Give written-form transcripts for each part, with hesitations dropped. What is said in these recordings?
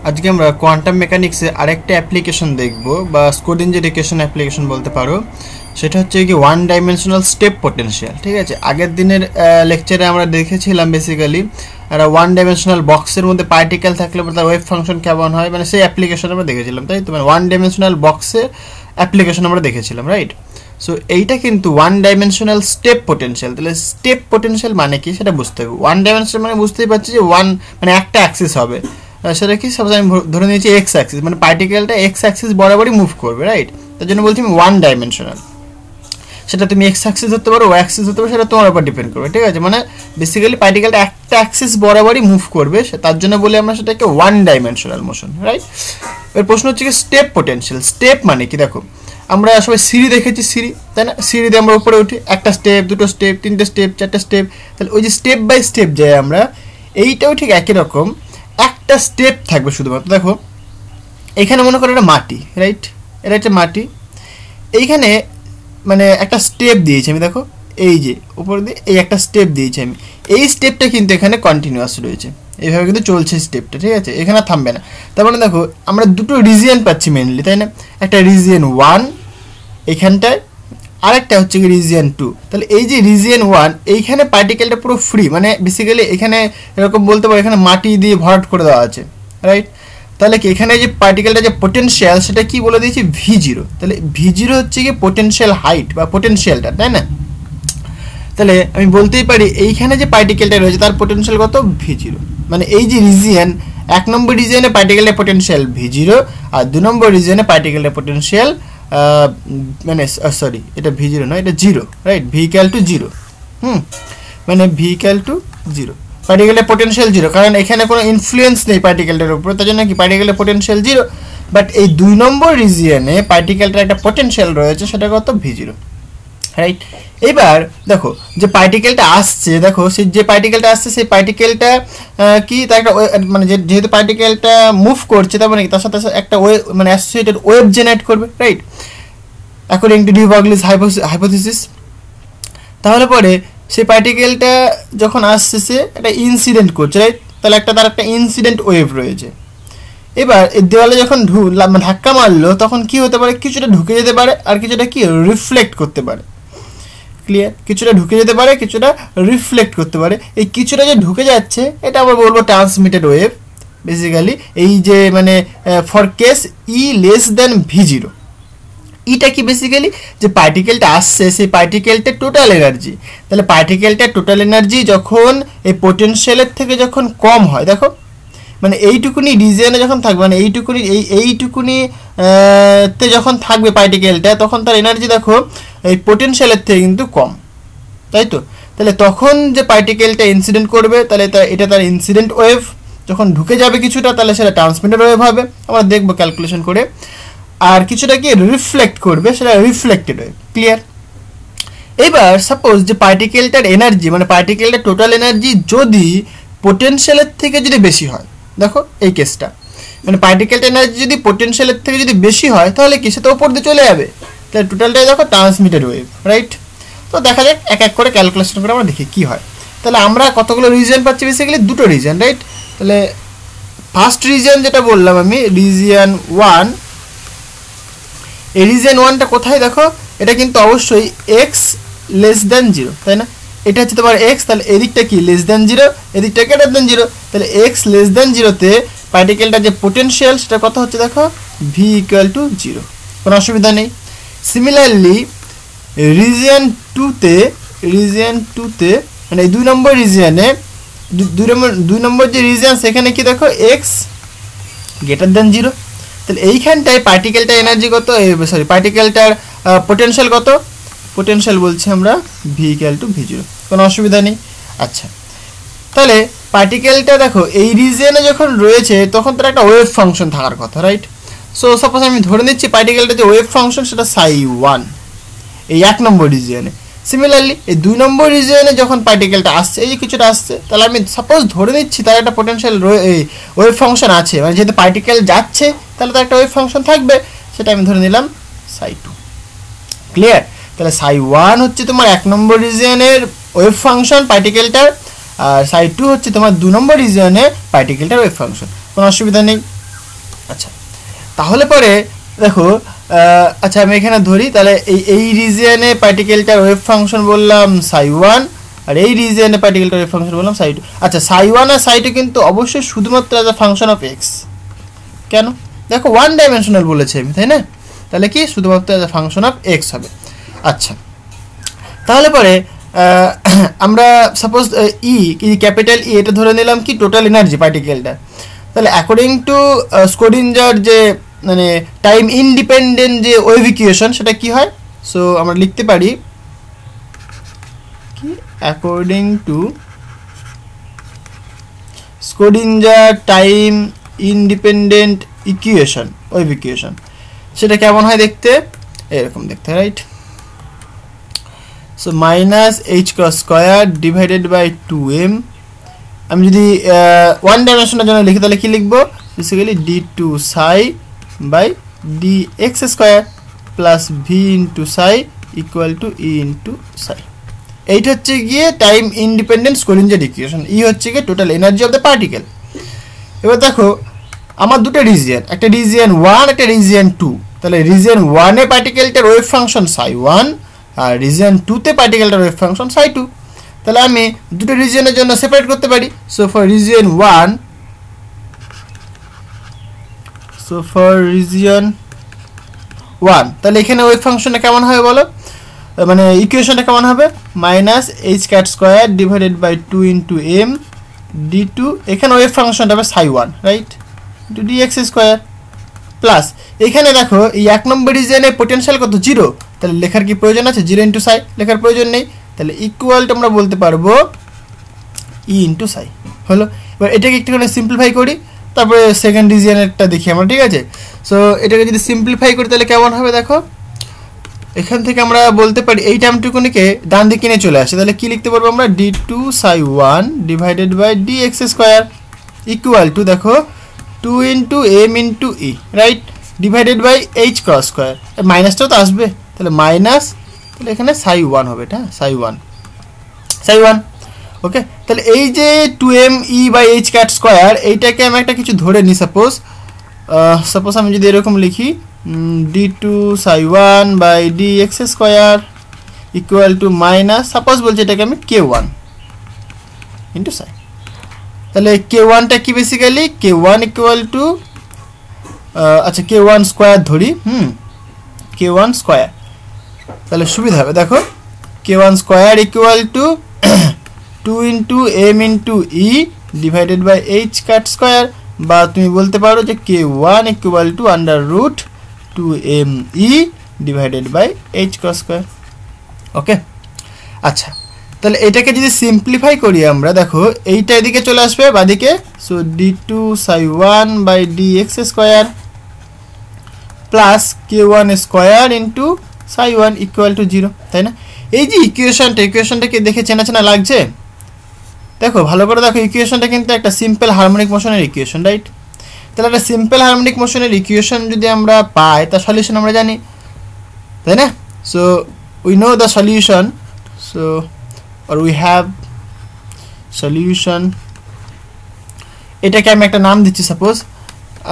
আজকে আমরা কোয়ান্টাম মেকানিক্সে আরেকটা অ্যাপ্লিকেশন দেখব বা স্ক্রোডিঞ্জার অ্যাপ্লিকেশন বলতে পারো। সেটা হচ্ছে কি ওয়ান ডাইমেনশনাল স্টেপ পোটেনশিয়াল। ঠিক আছে, আগের দিনের লেকচারে আমরা দেখেছিলাম বেসিক্যালি একটা ওয়ান ডাইমেনশনাল বক্সের মধ্যে পার্টিকেল থাকলে তার ওয়েভ ফাংশন কেমন হয়, মানে সেই অ্যাপ্লিকেশন আমরা দেখেছিলাম, তাই তো? মানে ওয়ান ডাইমেনশনাল বক্সে অ্যাপ্লিকেশন আমরা দেখেছিলাম, রাইট? সো এইটা কিন্তু ওয়ান ডাইমেনশনাল স্টেপ পোটেনশিয়াল। তাহলে স্টেপ পোটেনশিয়াল মানে কি সেটা বুঝতে হবে। ওয়ান ডাইমেনশনাল মানে বুঝতেই পারছি যে ওয়ান মানে একটা অ্যাক্সিস হবে, সেটা কি সাপোজ আমি ধরে নিয়েছি এক্স অ্যাক্সিস, মানে পার্টিকেলটা এক্স অ্যাক্সিস বরাবরই মুভ করবে, রাইট? তার জন্য বলছি আমি ওয়ান ডাইমেনশনাল। সেটা তুমি এক্স অ্যাক্সিস ধরতে পারো, ওয়াই অ্যাক্সিস ধরতে পারো, সেটা তোমার উপর ডিপেন্ড করবে। ঠিক আছে, মানে বেসিক্যালি পার্টিকেলটা একটা অ্যাক্সিস বরাবরই মুভ করবে, তার জন্য বলি আমরা সেটাকে ওয়ান ডাইমেনশনাল মোশন, রাইট? এর প্রশ্ন হচ্ছে কি স্টেপ পোটেনশিয়াল। স্টেপ মানে কি? দেখো আমরা সবাই সিঁড়ি দেখেছি, সিঁড়ি, তাই না? সিঁড়ি দিয়ে আমরা উপরে উঠি, একটা স্টেপ, দুটো স্টেপ, তিনটে স্টেপ, চারটে স্টেপ। তাহলে ওই যে স্টেপ বাই স্টেপ যাই আমরা, এইটাও ঠিক একই রকম একটা স্টেপ থাকবে শুধুমাত্র। দেখো এখানে মনে করো এটা মাটি, রাইট? এটা একটা মাটি, এইখানে মানে একটা স্টেপ দিয়েছি আমি, দেখো এই যে উপর দিয়ে এই একটা স্টেপ দিয়েছি আমি, এই স্টেপটা কিন্তু এখানে কন্টিনিউয়াস রয়েছে, এইভাবে কিন্তু চলছে স্টেপটা। ঠিক আছে, এখানে থামবে না। তার মানে দেখো আমরা দুটো রিজিয়ন পাচ্ছি মেনলি, তাই না? একটা রিজিয়ন ওয়ান এখানটায়, আরেকটা হচ্ছে কি রিজিয়ন টু। তাহলে এই যে রিজিয়ন ওয়ান, এইখানে পার্টিকেলটা পুরো ফ্রি, মানে বেসিক্যালি এখানে এরকম বলতে পারো এখানে মাটি দিয়ে ভরাট করে দেওয়া আছে, রাইট? তাহলে কি এখানে যে পার্টিকেলটা যে পোটেনশিয়াল সেটা কি বলে দিয়েছি V0। তাহলে V0 হচ্ছে কি পোটেনশিয়াল হাইট বা পোটেনশিয়ালটা, তাই না? তাহলে আমি বলতেই পারি এইখানে যে পার্টিকেলটা রয়েছে তার পোটেনশিয়াল কত? V0। মানে এই যে রিজিয়ন, এক নম্বর রিজিয়নে পার্টিকেলের পোটেনশিয়াল V0 আর দু নম্বর রিজিয়নে পার্টিকেলের পোটেনশিয়াল মানে সরি এটা V0 নয়, এটা 0, রাইট? V equal to 0। মানে V ইকুয়াল টু 0, পার্টিকেলের পোটেনশিয়াল 0, কারণ এখানে কোনো ইনফ্লুয়েন্স নেই পার্টিকেলটার উপরে, তার জন্য কি পার্টিকেলের পোটেনশিয়াল 0। বাট এই দুই নম্বর রিজিয়নে পার্টিকেলটার একটা পোটেনশিয়াল রয়েছে, সেটা কত? V0, right? এবার দেখো যে পার্টিকেলটা আসছে, দেখো সেই যে পার্টিকেলটা আসছে সেই পার্টিকেলটা কি তার একটা মানে যেহেতু পার্টিকেলটা মুভ করছে, তার মানে তার সাথে একটা ওয়েভ মানে অ্যাসোসিয়েটেড ওয়েভ জেনারেট করবে, right? According to de Broglie's hypothesis. তাহলে পরে সেই পার্টিকেলটা যখন আসছে সে একটা ইনসিডেন্ট করছে, রাইট? তাহলে তার একটা ইনসিডেন্ট ওয়েভ রয়েছে। এবার এই দেওয়ালে যখন ধাক্কা মারলো তখন কি হতে পারে? কিছুটা ঢুকে যেতে পারে আর কিছুটা কি রিফ্লেক্ট করতে পারে। ক্লিয়ার? কিছুটা ঢুকে যেতে পারে, কিছুটা রিফ্লেক্ট করতে পারে। এই কিছুটা যে ঢুকে যাচ্ছে এটা আমরা বলবো ট্রান্সমিটেড ওয়েভ বেসিক্যালি। এই যে মানে for case E less than V0, এটা কি বেসিক্যালি যে পার্টিকেলটা আসছে সেই পার্টিকেলটা টোটাল এনার্জি। তাহলে পার্টিকেলটা টোটাল এনার্জি যখন এই পোটেনশিয়ালের থেকে যখন কম হয়, দেখো মানে এইটুকুনি রিজিয়নে যখন থাকবে, মানে এইটুকুনি তে যখন থাকবে পার্টিকেলটা, তখন তার এনার্জি দেখো এই পোটেনশিয়ালের থেকে কিন্তু কম, তাই তো? তাহলে তখন যে পার্টিকেলটা ইনসিডেন্ট করবে, তাহলে এটা তার ইনসিডেন্ট ওয়েভ। যখন ঢুকে যাবে কিছুটা, তাহলে সেটা ট্রান্সমিটেড ওয়েভ হবে, আমরা দেখবো ক্যালকুলেশন করে। আর কিছুটা কি রিফ্লেক্ট করবে, সেটা রিফ্লেক্টেড ওয়েভ। ক্লিয়ার? এবার সাপোজ যে পার্টিকেলটার এনার্জি মানে পার্টিকেলটার টোটাল এনার্জি যদি পোটেনশিয়ালের থেকে যদি বেশি হয়, দেখো এই কেসটা মানে পার্টিকেলটার এনার্জি যদি পোটেনশিয়ালের থেকে যদি বেশি হয়, তাহলে কি সেটা উপর দিয়ে চলে যাবে। তাহলে টোটালটাই দেখো ট্রান্সমিটেড ওয়েভ, রাইট? তো দেখা যাক এক এক করে ক্যালকুলেশন করে আমরা দেখি কি হয়। তাহলে আমরা কতগুলো রিজিয়ন পাচ্ছি? বেসিক্যালি দুটো রিজিয়ন, রাইট? তাহলে ফার্স্ট রিজিয়ন যেটা বললাম আমি, রিজিয়ন ওয়ান, এই রিজিয়ন ওয়ানটা কোথায়? দেখো এটা কিন্তু অবশ্যই এক্স লেস দেন 0, তাই না? এটা হচ্ছে তোমার এক্স, তাহলে এদিকটা কি লেস দেন 0, এদিকটা গ্রেটার দেন 0। তাহলে এক্স লেস দেন 0-তে পার্টিকেলটার যে পোটেনশিয়াল সেটা কত হচ্ছে? দেখো V ইকুয়াল টু 0, কোনো অসুবিধা নেই। সিমিলারলি রিজিয়ন টুতে মানে এই দুই নম্বর রিজিয়নে, দুই নম্বর যে রিজিয়ন সেখানে কি দেখো এক্স গ্রেটার দেন 0। তাহলে এইখানটায় পার্টিকেলটার এনার্জি কত? সরি পার্টিকেলটার পোটেনশিয়াল কত? পোটেনশিয়াল বলছি আমরা V ইকুয়াল টু V0, কোনো অসুবিধা নেই। আচ্ছা, তাহলে পার্টিকেলটা দেখো এই রিজিয়নে যখন রয়েছে তখন তার একটা ওয়েভ ফাংশন থাকার কথা, রাইট? সো সাপোজ আমি ধরে নিচ্ছি পার্টিকেলটা যে ওয়েভ ফাংশন সেটা ψ1 এই এক নম্বর রিজিয়নে। সিমিলারলি এই দুই নম্বর রিজিয়নে যখন পার্টিকেলটা আসছে, এই যে কিছুটা আসছে, তাহলে আমি সাপোজ ধরে নিচ্ছি তার একটা পোটেনশিয়াল ওয়েভ ফাংশন আছে, মানে যেহেতু পার্টিকেল যাচ্ছে তাহলে তার একটা ওয়েভ ফাংশন থাকবে, সেটা আমি ধরে নিলাম ψ2। ক্লিয়ার? তাহলে ψ1 হচ্ছে তোমার এক নম্বর রিজিয়নের ওয়েভ ফাংশন পার্টিকেলটার, আর ψ2 হচ্ছে তোমার দু নম্বর রিজিয়নে পার্টিকেলটার ওয়েভ ফাংশন, কোনো অসুবিধা নেই। আচ্ছা, তাহলে পরে দেখো আচ্ছা আমি এখানে ধরি, তাহলে এই রিজিয়নে পার্টিকেলটার ওয়েভ ফাংশন বললাম সাই1, আর এই রিজিয়নে পার্টিকেলটার ওয়েভ ফাংশন বললাম সাই2। আচ্ছা, সাই1 আর সাই2 কিন্তু অবশ্যই শুধুমাত্র as a function of x. কেন? দেখো ওয়ান ডাইমেনশনাল বলেছে আমি, তাই না? তাহলে কি শুধুমাত্র as a function of x হবে। আচ্ছা, তাহলে পরে আমরা সাপোজ ক্যাপিটাল ই এটা ধরে নিলাম কি টোটাল এনার্জি পার্টিকেলটা। তাহলে অ্যাকর্ডিং টু স্ক্রোডিঞ্জার যে মানে টাইম ইন্ডিপেন্ডেন্ট যে ওয়েভ ইকুয়েশন সেটা কি হয়, সো আমরা লিখতে পারি কি according to Schrodinger time independent equation, wave equation, সেটা কেমন হয় দেখতে? এরকম দেখতে, right? So minus h cross square divided by 2m। আমি যদি ওয়ান ডাইমেনশনের জন্য লিখি তাহলে কি লিখবো? Basically d2 psi by dx square plus v into psi equal to E into psi. এইটা হচ্ছে গিয়ে time independent Schrodinger equation. E হচ্ছে গিয়ে total energy of the particle. এবার দেখো আমার দুটো রিজিয়ন, একটা রিজিয়ন 1 একটা রিজিয়ন 2। তাহলে রিজিয়ন 1 এ পার্টিকেলটার ওয়েভ ফাংশন সাই1 আর রিজিয়ন 2 তে পার্টিকেলটার ওয়েভ ফাংশন সাই2। তাহলে আমি দুটো রিজিয়নের জন্য সেপারেট করতে পারি। সো ফর রিজিয়ন 1 তাহলে এখানে ওয়েভ ফাংশনটা কেমন হবে বলো, মানে ইকুয়েশনটা কেমন হবে? Minus h cut square divided by 2 into M d2, এখানে ওয়েভ ফাংশনটা হবে সাই1, right, into dx square plus এখানে দেখো এই 1 নম্বর রিজিয়নের পোটেনশিয়াল কত? 0। তাহলে লেখার কি প্রয়োজন আছে? 0 ইন্টু সাই লেখার প্রয়োজন নেই। তাহলে ইকুয়ালটা আমরা বলতে পারবো ই ইন্টু সাই হলো। এবার এটাকে একটুখানি সিম্পলিফাই করি, তারপরে সেকেন্ড রিজিয়নেরটা দেখি আমরা, ঠিক আছে? সো এটাকে যদি সিম্পলিফাই করি তাহলে কেমন হবে দেখো, এখান থেকে আমরা বলতে পারি এই টার্মটুকুনিকে ডান দিকে নিয়ে চলে আসে। তাহলে কি লিখতে পারবো আমরা? d2 সাই1 divided by dx square equal to দেখো 2 into M into E, right, divided by h cross square. মাইনাসটাও তো আসবে, তাহলে মাইনাস, তাহলে এখানে সাই1 হবে, এটা সাই1 ওকে। তাহলে এই যে 2m e by h cut square এইটাকে আমি একটা কিছু ধরে নিই। সাপোজ আমি যদি এরকম লিখি d2 সাই1 বাই dx square equal to minus, suppose বলছি এটাকে আমি k1 ইন্টু সাই। তাহলে k1টা কি বেসিক্যালি k1 ইকুয়াল টু আচ্ছা k1 স্কোয়ার ধরি, k1 স্কোয়ার, তাহলে সুবিধা হবে। দেখো k1 square equal to 2 into M into E divided by h cut square, বা তুমি বলতে পারো যে k1 equal to under root 2me divided by h cross square. Okay, আচ্ছা তাহলে এটাকে যদি সিম্পলিফাই করি আমরা, দেখো এইটা এদিকে চলে আসবে বাদিকে। সো d2 সাই1 বাই dx square plus k1 square into সাই1 ইকুয়াল টু 0, তাই না? এই যে ইকুয়েশনটাকে দেখে চেনা চেনা লাগছে? দেখো ভালো করে দেখো, ইকুয়েশনটা কিন্তু একটা সিম্পল হারমোনিক মোশনের ইকুয়েশন, রাইট? তাহলে একটা সিম্পল হারমোনিক মোশনের ইকুয়েশন যদি আমরা পাই তার সলিউশন আমরা জানি, তাই না? So we know the solution, so or we have solution। এটাকে আমি একটা নাম দিচ্ছি, সাপোজ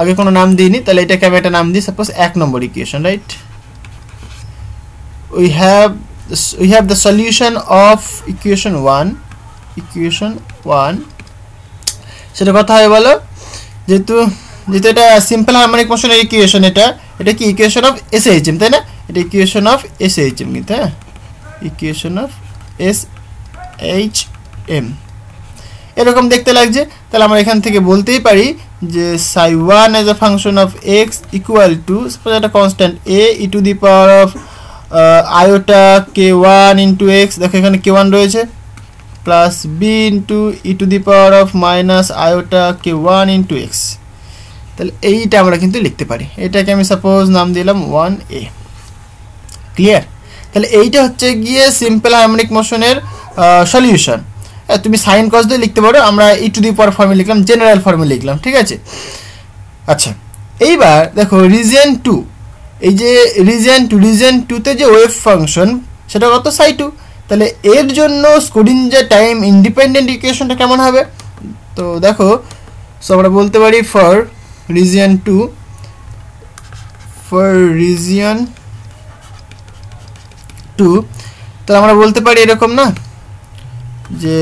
আগে কোনো নাম দিইনি, তাহলে এটাকে আমি একটা নাম দিই, suppose 1 number equation, right? we have the solution of equation 1 সেটা কথা হয় বলো, যেহেতু এটা সিম্পল হারমোনিক মোশনের ইকুয়েশন, এটা কি ইকুয়েশন অফ SHM, তাই না? এটা ইকুয়েশন অফ SHM কিন্তু, হ্যাঁ, ইকুয়েশন অফ SHM এরকম দেখতে লাগছে। তাহলে আমরা এখান থেকে বলতেই পারি যে সাই1 as a function of x equal to suppose একটা constant a e to the power of iota k1 into x, দেখো এখানে k1 রয়েছে, plus b into e to the power of minus iota k1 into x. তাহলে এইটা আমরা কিন্তু লিখতে পারি, এটাকে আমি সাপোজ নাম দিলাম 1a। ক্লিয়ার? তাহলে এইটা হচ্ছে গিয়ে সিম্পল হারমোনিক মোশনের সলিউশন। তুমি সাইন কস দিয়ে লিখতে পারো, আমরা ই টু দি পাওয়ার ফর্মে লিখলাম, জেনারেল ফর্মে লিখলাম, ঠিক আছে? আচ্ছা এইবার দেখো রিজিয়ন 2, এই যে রিজিয়ন 2তে যে ওয়েভ ফাংশন সেটা কত? সাই2। তাহলে এর জন্য স্ক্রোডিঞ্জার টাইম ইন্ডিপেন্ডেন্ট ইকুয়েশনটা কেমন হবে? তো দেখো, সো আমরা বলতে পারি ফর রিজিয়ন 2 ফর রিজিয়ন 2 তাহলে আমরা বলতে পারি এরকম না যে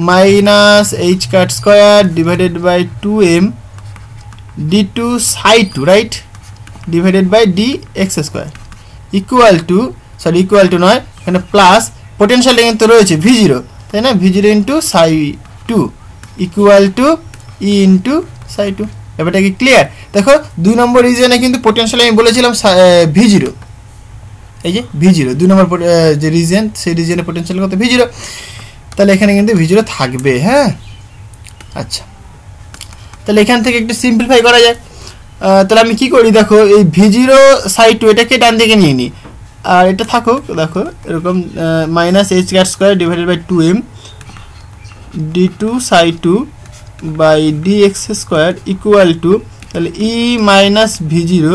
minus h cut square divided by 2m d2 psi 2 right divided by dx square equal to equal to নয় এখানে প্লাস পোটেনশিয়ালটা কিন্তু রয়েছে v0 তাই না v0 into psi 2 equal two e into psi 2 ব্যাপারটা কি ক্লিয়ার দেখো 2 নম্বর রিজনে কিন্তু পোটেনশিয়াল আমি বলেছিলাম v0 এই যে v0 2 নম্বর যে রিজন সেই রিজনের পোটেনশিয়াল কত v0 তাহলে এখানে কিন্তু v0 থাকবে হ্যাঁ আচ্ছা তাহলে এখান থেকে একটু সিম্পলিফাই করা যায় তাহলে আমি কি করি দেখো এই v0 psi 2 এটাকে ডান দিকে নিয়ে নিই আর এটা থাকুক দেখো এরকম minus h cut square divided by 2m d2 psi 2 by dx square equal to তাহলে e minus v0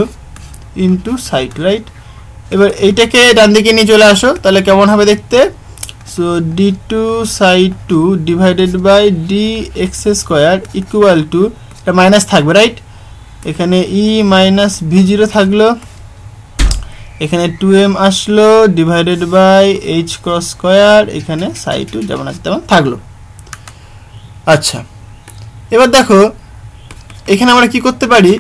into psi 2 right এবার এইটাকে ডান দিকে নিয়ে চলে আসো তাহলে কেমন হবে দেখতে so d2 psi 2 divided by dx square equal to এটা মাইনাস থাকবে রাইট এখানে e মাইনাস v0 থাকলো এখানে 2m আসলো divided by h cross square এখানে psi 2 যেমন আছে তেমন থাকলো আচ্ছা এবার দেখো এখানে আমরা কি করতে পারি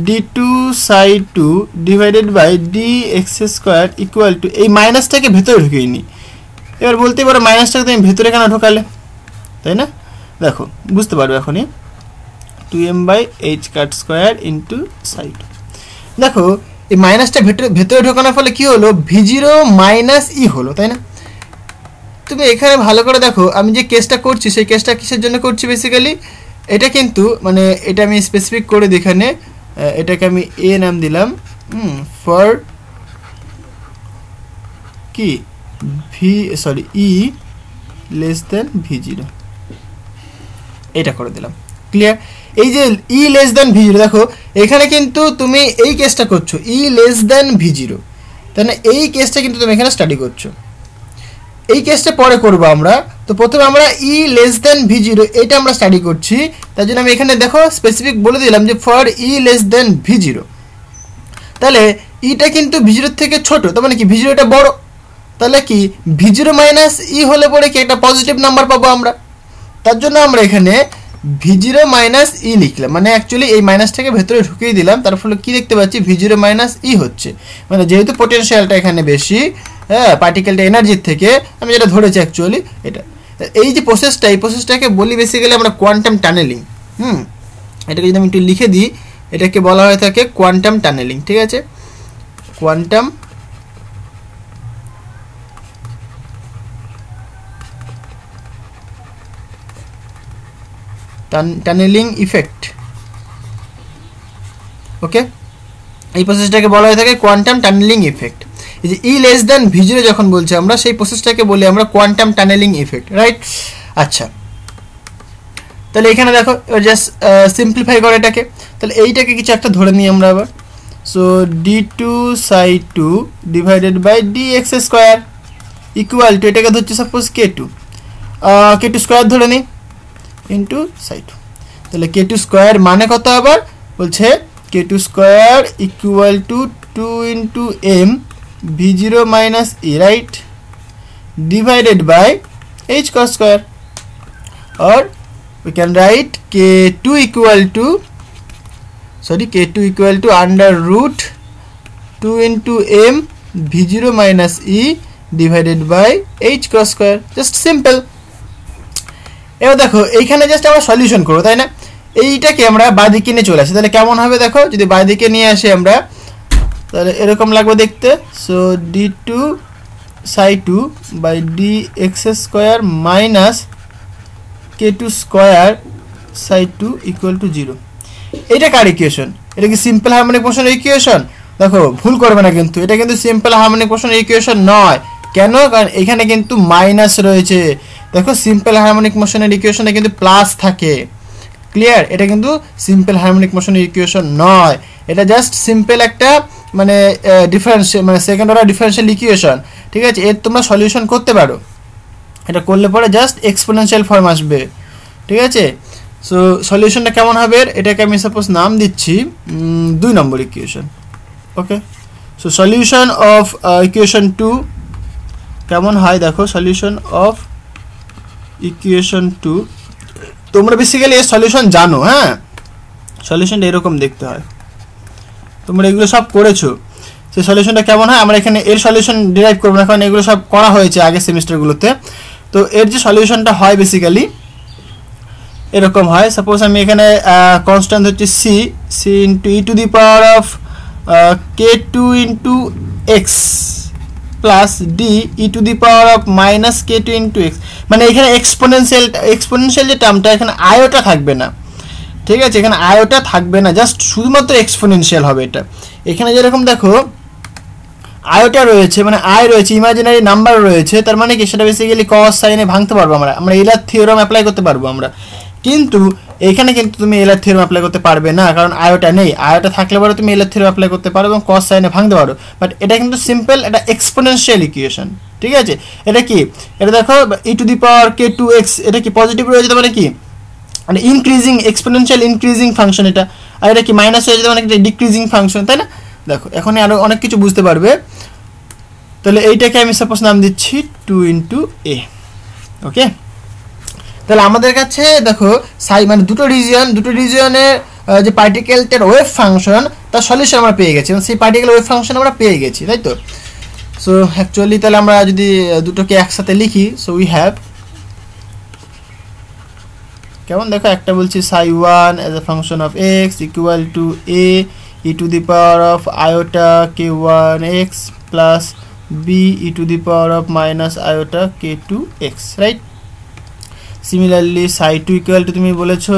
d2 psi 2 divided by dx square equal to এই মাইনাসটাকে ভেতরে ঢুকিয়ে নিই এবার বলতে পারো মাইনাসটাকে তুমি ভেতরে কেন ঢোকালে তাই না দেখো বুঝতে পারবে এখনই 2m by h cut square into psi 2 দেখো এই মাইনাসটা ভেতরে ঢোকানোর ফলে কি হলো v0 মাইনাস e হলো তাই না তুমি এখানে ভালো করে দেখো আমি যে কেসটা করছি সেই কেসটা কিসের জন্য করছি বেসিক্যালি এটা কিন্তু মানে এটা আমি স্পেসিফিক করে এখানে এটাকে আমি a নাম দিলাম ফর কি e লেস দেন v0 এটা করে দিলাম ক্লিয়ার এই যে e লেস দেন v0 দেখো এখানে কিন্তু তুমি এই কেসটা করছো e লেস দেন v0 তাই না এই কেসটা কিন্তু তুমি এখানে স্টাডি করছো এই কেসটা পরে করব আমরা তো প্রথমে আমরা e লেস দেন v0 এটা আমরা স্টাডি করছি তার জন্য আমি এখানে দেখো স্পেসিফিক বলে দিলাম যে for e less than v0 তাহলে এটা কিন্তু v0 থেকে ছোট তার মানে কি v0 এটা বড় তাহলে কি v0 মাইনাস e হলে পরে কি একটা পজিটিভ নাম্বার পাবো আমরা তার জন্য আমরা এখানে v0 মাইনাস e লিখলাম মানে অ্যাকচুয়ালি এই মাইনাসটাকে ভেতরে ঢুকিয়ে দিলাম তার ফলে কি দেখতে পাচ্ছি v0 মাইনাস e হচ্ছে মানে যেহেতু পোটেনশিয়ালটা এখানে বেশি হ্যাঁ পার্টিকেলটা এনার্জির থেকে আমি যেটা ধরেছি অ্যাকচুয়ালি এটা এই যে প্রসেসটা এই প্রসেসটাকে বলি বেসিক্যালি আমরা কোয়ান্টাম টানেলিং এটাকে যদি আমি একটু লিখে দিই এটাকে বলা হয়ে থাকে কোয়ান্টাম টানেলিং ঠিক আছে কোয়ান্টাম টানেলিং ইফেক্ট ওকে এই প্রসেসটাকে বলা হয়ে থাকে কোয়ান্টাম টানেলিং ইফেক্ট এই যে e লেস দেন v0 যখন বলছি আমরা সেই প্রসেসটাকে বলি আমরা কোয়ান্টাম টানেলিং ইফেক্ট রাইট আচ্ছা তাহলে এখানে দেখো জাস্ট সিম্পলিফাই করে এটাকে তাহলে এইটাকে কিছু একটা ধরে নিই আমরা আবার so d2 psi 2 divided by dx square equal to এটাকে ধরছি সাপোজ k2 স্কয়ার ধরে নিই ইন্টু psi 2 তাহলে k2 স্কয়ার মানে কত আবার বলছে k2 square equal to 2 into m v0 minus e right divided by h cos square or we can write k2 equal to under root 2 into m v0 minus e divided by h cos square just simple এবার দেখো এইখানে just আমরা solution করব তাই না এইটাকে আমরা বাঁ দিকে নিয়ে চলে আসি তাহলে কেমন হবে দেখো যদি বাঁ দিকে নিয়ে আসি আমরা তাহলে এরকম লাগবে দেখতে so d2 psi 2 by dx square minus k2 square psi 2 equal to 0 এটা কার ইকুয়েশন এটা কি সিম্পল হারমোনিক মোশনের ইকুয়েশন দেখো ভুল করবে না কিন্তু এটা কিন্তু সিম্পল হারমোনিক মোশনের ইকুয়েশন নয় কেন কারণ এখানে কিন্তু মাইনাস রয়েছে দেখো সিম্পল হারমোনিক মোশনের ইকুয়েশনে কিন্তু প্লাস থাকে ক্লিয়ার এটা কিন্তু সিম্পল হারমোনিক মোশনের ইকুয়েশন নয় এটা জাস্ট সিম্পল একটা মানে ডিফারেন্সিয়াল মানে সেকেন্ড অর্ডার ডিফারেন্সিয়াল ইকুয়েশন ঠিক আছে এর তোমরা সলিউশন করতে পারো এটা করলে পরে জাস্ট এক্সপোনেনশিয়াল ফর্ম আসবে ঠিক আছে সো সলিউশনটা কেমন হবে, এটাকে আমি সাপোজ নাম দিচ্ছি 2 নম্বর equation. Okay, so solution of equation 2 কেমন হয় দেখো। সলিউশন অফ ইকুয়েশন 2, তোমরা বেসিক্যালি এর সলিউশন জানো। হ্যাঁ, সলিউশনটা এরকম দেখতে হয়, তোমরা এগুলো সব করেছো। সেই সলিউশনটা কেমন হয়, আমরা এখানে এর সলিউশন ডিরাইভ করবো না, কারণ এগুলো সব করা হয়েছে আগের সেমিস্টারগুলোতে। তো এর যে সলিউশনটা হয় বেসিক্যালি এরকম হয়। সাপোজ আমি এখানে কনস্ট্যান্ট হচ্ছে c into e to the power of k2 into x plus d e to the power of minus k2 into x. মানে এখানে এক্সপোনেনশিয়াল যে টার্মটা, এখানে আয়োটা থাকবে না, ঠিক আছে, এখানে আয়োটা থাকবে না, জাস্ট শুধুমাত্র এক্সপোনেনশিয়াল হবে এটা। এখানে যেরকম দেখো আয়োটা রয়েছে, মানে আয় রয়েছে, ইমাজিনারি নাম্বার রয়েছে, তার মানে কি সেটা বেসিক্যালি কস সাইনে ভাঙতে পারবো আমরা এলার থিওরাম অ্যাপ্লাই করতে পারবো আমরা। কিন্তু এখানে কিন্তু তুমি এলার থিওরাম অ্যাপ্লাই করতে পারবে না, কারণ আয়োটা নেই। আয়োটা থাকলে পরে তুমি এলার থিওরাম অ্যাপ্লাই করতে পারো এবং কস সাইনে ভাঙতে পারো। বাট এটা কিন্তু সিম্পল, এটা এক্সপোনেনশিয়াল ইকুয়েশন, ঠিক আছে। এটা কি, এটা দেখো ই টু দি পাওয়ার k2x, এটা কি পজিটিভ রয়েছে, মানে কি মানে ইনক্রিজিং, এক্সপোনেনশিয়াল ইনক্রিজিং ফাংশন এটা। আর এটা কি মাইনাস হয়ে যেতে, মানে একটা ডিক্রিজিং ফাংশন, তাই না। দেখো এখন আরো অনেক কিছু বুঝতে পারবে। তাহলে এইটাকে আমি সাপোজ নাম দিচ্ছি 2 ইন্টু এ। ওকে, তাহলে আমাদের কাছে দেখো মানে দুটো রিজিয়নের যে পার্টিকেলটার ওয়েভ ফাংশন তার সলিউশন আমরা পেয়ে গেছি, এবং সেই পার্টিকেল ওয়েভ ফাংশন আমরা পেয়ে গেছি, তাই তো। সো অ্যাকচুয়ালি তাহলে আমরা যদি দুটোকে একসাথে লিখি, সো উই হ্যাভ কেমন দেখো, একটা বলছি psi1 as a function of x equal to a e to the power of iota k1x plus b e to the power of minus iota k2x, right? Similarly psi2 equal to তুমি বলেছো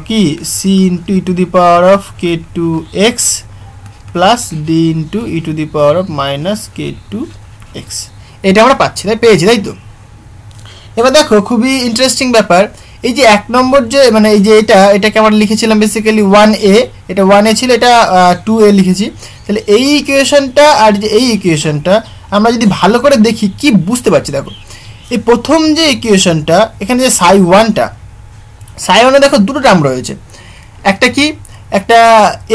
কি c into e to the power of k2x plus d into e to the power of minus k2x, এটা আমরা পাচ্ছি, তাই পেয়েছি, তাই তো। এবার দেখো খুবই ইন্টারেস্টিং ব্যাপার, এই যে 1 নম্বর যে মানে এই যে এটাকে আমরা লিখেছিলাম বেসিক্যালি 1a, এটা 1a ছিল, এটা 2a লিখেছি। তাহলে এই ইকুয়েশনটা আর যে এই ইকুয়েশনটা আমরা যদি ভালো করে দেখি কি বুঝতে পারছি, দেখো এই প্রথম যে ইকুয়েশনটা এখানে যে psi1 দেখো দুটো টার্ম রয়েছে, একটা কি, একটা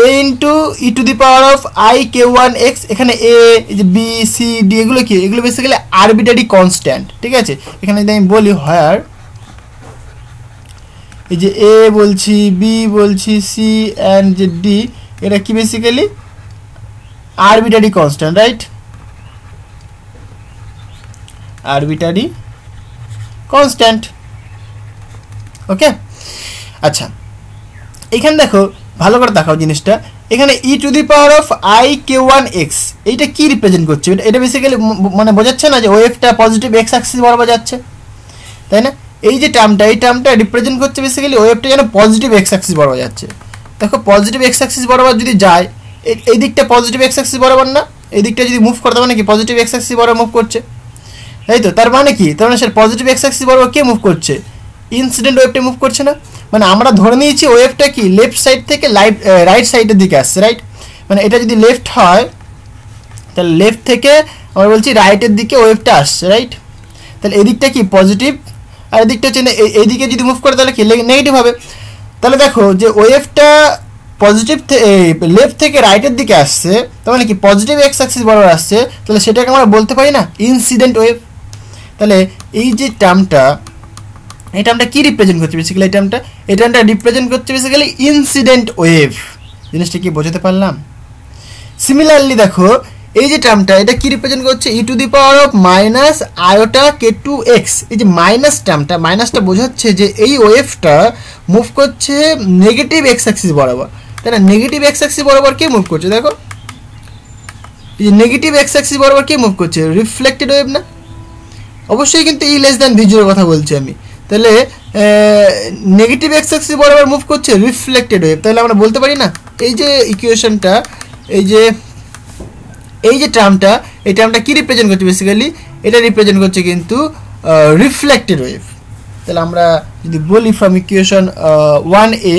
a into e to the power of i k1x, এখানে a, b c d এগুলো কি, এগুলো বেসিক্যালি আরবিটারি কনস্ট্যান্ট, ঠিক আছে। এখানে যদি আমি বলি হয় এই যে a বলছি, b বলছি, c অ্যান্ড যে d, এটা কি basically arbitrary constant, right, arbitrary constant. Okay, আচ্ছা এখানে দেখো ভালো করে দেখাও জিনিসটা, এখানে e to the power of i k1x এইটা কি রিপ্রেজেন্ট করছে, এটা বেসিক্যালি মানে বোঝাচ্ছে না যে ওয়েভটা পজিটিভ এক্স অ্যাক্সিস বরাবর যাচ্ছে, তাই না। এই যে টার্মটা, এই টার্মটা রিপ্রেজেন্ট করছে বেসিক্যালি ওয়েভটা যেন পজিটিভ এক্স অ্যাক্সিস বরাবর যাচ্ছে। দেখো পজিটিভ এক্স অ্যাক্সিস বরাবর যদি যায়, এই দিকটা পজিটিভ এক্স অ্যাক্সিস বরাবর না, এই দিকটা যদি মুভ করতে মানে কি পজিটিভ এক্স অ্যাক্সিস বরাবর মুভ করছে, তাই তো। তার মানে কি, তার মানে সে পজিটিভ এক্স অ্যাক্সিস বরাবর কে মুভ করছে, ইনসিডেন্ট ওয়েভটা মুভ করছে না। মানে আমরা ধরে নিয়েছি ওয়েভটা কি লেফট সাইড থেকে রাইট সাইডের দিকে আসছে, রাইট। মানে এটা যদি লেফট হয় তাহলে লেফট থেকে আমরা বলছি রাইটের দিকে ওয়েভটা আসছে, রাইট। তাহলে এই দিকটা কি পজিটিভ, আর এই দিকটা হচ্ছে এই দিকে যদি মুভ করে তাহলে কি নেগেটিভ হবে। তাহলে দেখো যে ওয়েভটা পজিটিভ লেফট থেকে রাইটের দিকে আসছে, তার মানে কি পজিটিভ এক্স অ্যাক্সিস বরাবর আসছে, তাহলে সেটাকে আমরা বলতে পারি না ইনসিডেন্ট ওয়েভ। তাহলে এই যে টার্মটা, এই টার্মটা কি রিপ্রেজেন্ট করছে বেসিক্যালি, এই টার্মটা রিপ্রেজেন্ট করছে বেসিক্যালি ইনসিডেন্ট ওয়েভ। জিনিসটা কি বোঝাতে পারলাম। সিমিলারলি দেখো এই যে টার্মটা, এটা কি রিপ্রেজেন্ট করছে, e to the power of minus iota k2x, এই যে মাইনাস টার্মটা, মাইনাসটা বোঝাচ্ছে যে এই ওয়েভটা মুভ করছে নেগেটিভ এক্স অ্যাক্সিস বরাবর, তাই না। নেগেটিভ এক্স অ্যাক্সিস বরাবর কে মুভ করছে, দেখো এই যে নেগেটিভ এক্স অ্যাক্সিস বরাবর কে মুভ করছে, রিফ্লেক্টেড ওয়েভ না। অবশ্যই কিন্তু ই লেস দ্যান ভিজুয়াল কথা বলছি আমি। তাহলে নেগেটিভ এক্স অ্যাক্সিস বরাবর মুভ করছে রিফ্লেক্টেড ওয়েভ, তাহলে আমরা বলতে পারি না এই যে ইকুয়েশনটা, এই যে টার্মটা, এই টার্মটা কি রিপ্রেজেন্ট করছে বেসিক্যালি, এটা রিপ্রেজেন্ট করছে কিন্তু রিফ্লেক্টেড ওয়েভ। তাহলে আমরা যদি বলি from equation 1a,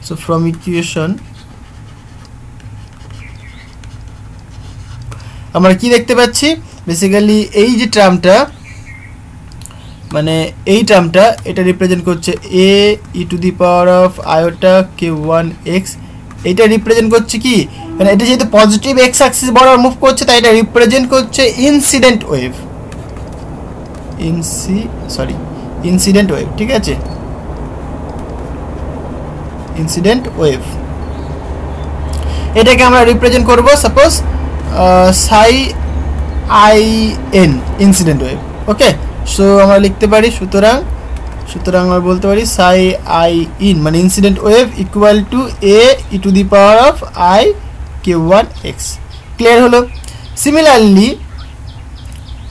so from equation আমরা কি দেখতে পাচ্ছি বেসিক্যালি, এই যে টার্মটা মানে এই টার্মটা এটা রিপ্রেজেন্ট করছে a e to the power of iota k1x, এটা রিপ্রেজেন্ট করছে কি, মানে এটা যেহেতু পজিটিভ এক্স অ্যাক্সিস বরাবর মুভ করছে তাই এটা রিপ্রেজেন্ট করছে ইনসিডেন্ট ওয়েভ, ইনসিডেন্ট ওয়েভ, ঠিক আছে, ইনসিডেন্ট ওয়েভ। এটাকে আমরা রিপ্রেজেন্ট করব suppose psi i n incident wave. Okay, so আমরা লিখতে পারি সুতরাং আমরা বলতে পারি সাই আই ইন মানে incident wave equal to a e to the power of i k1x। Clear হলো?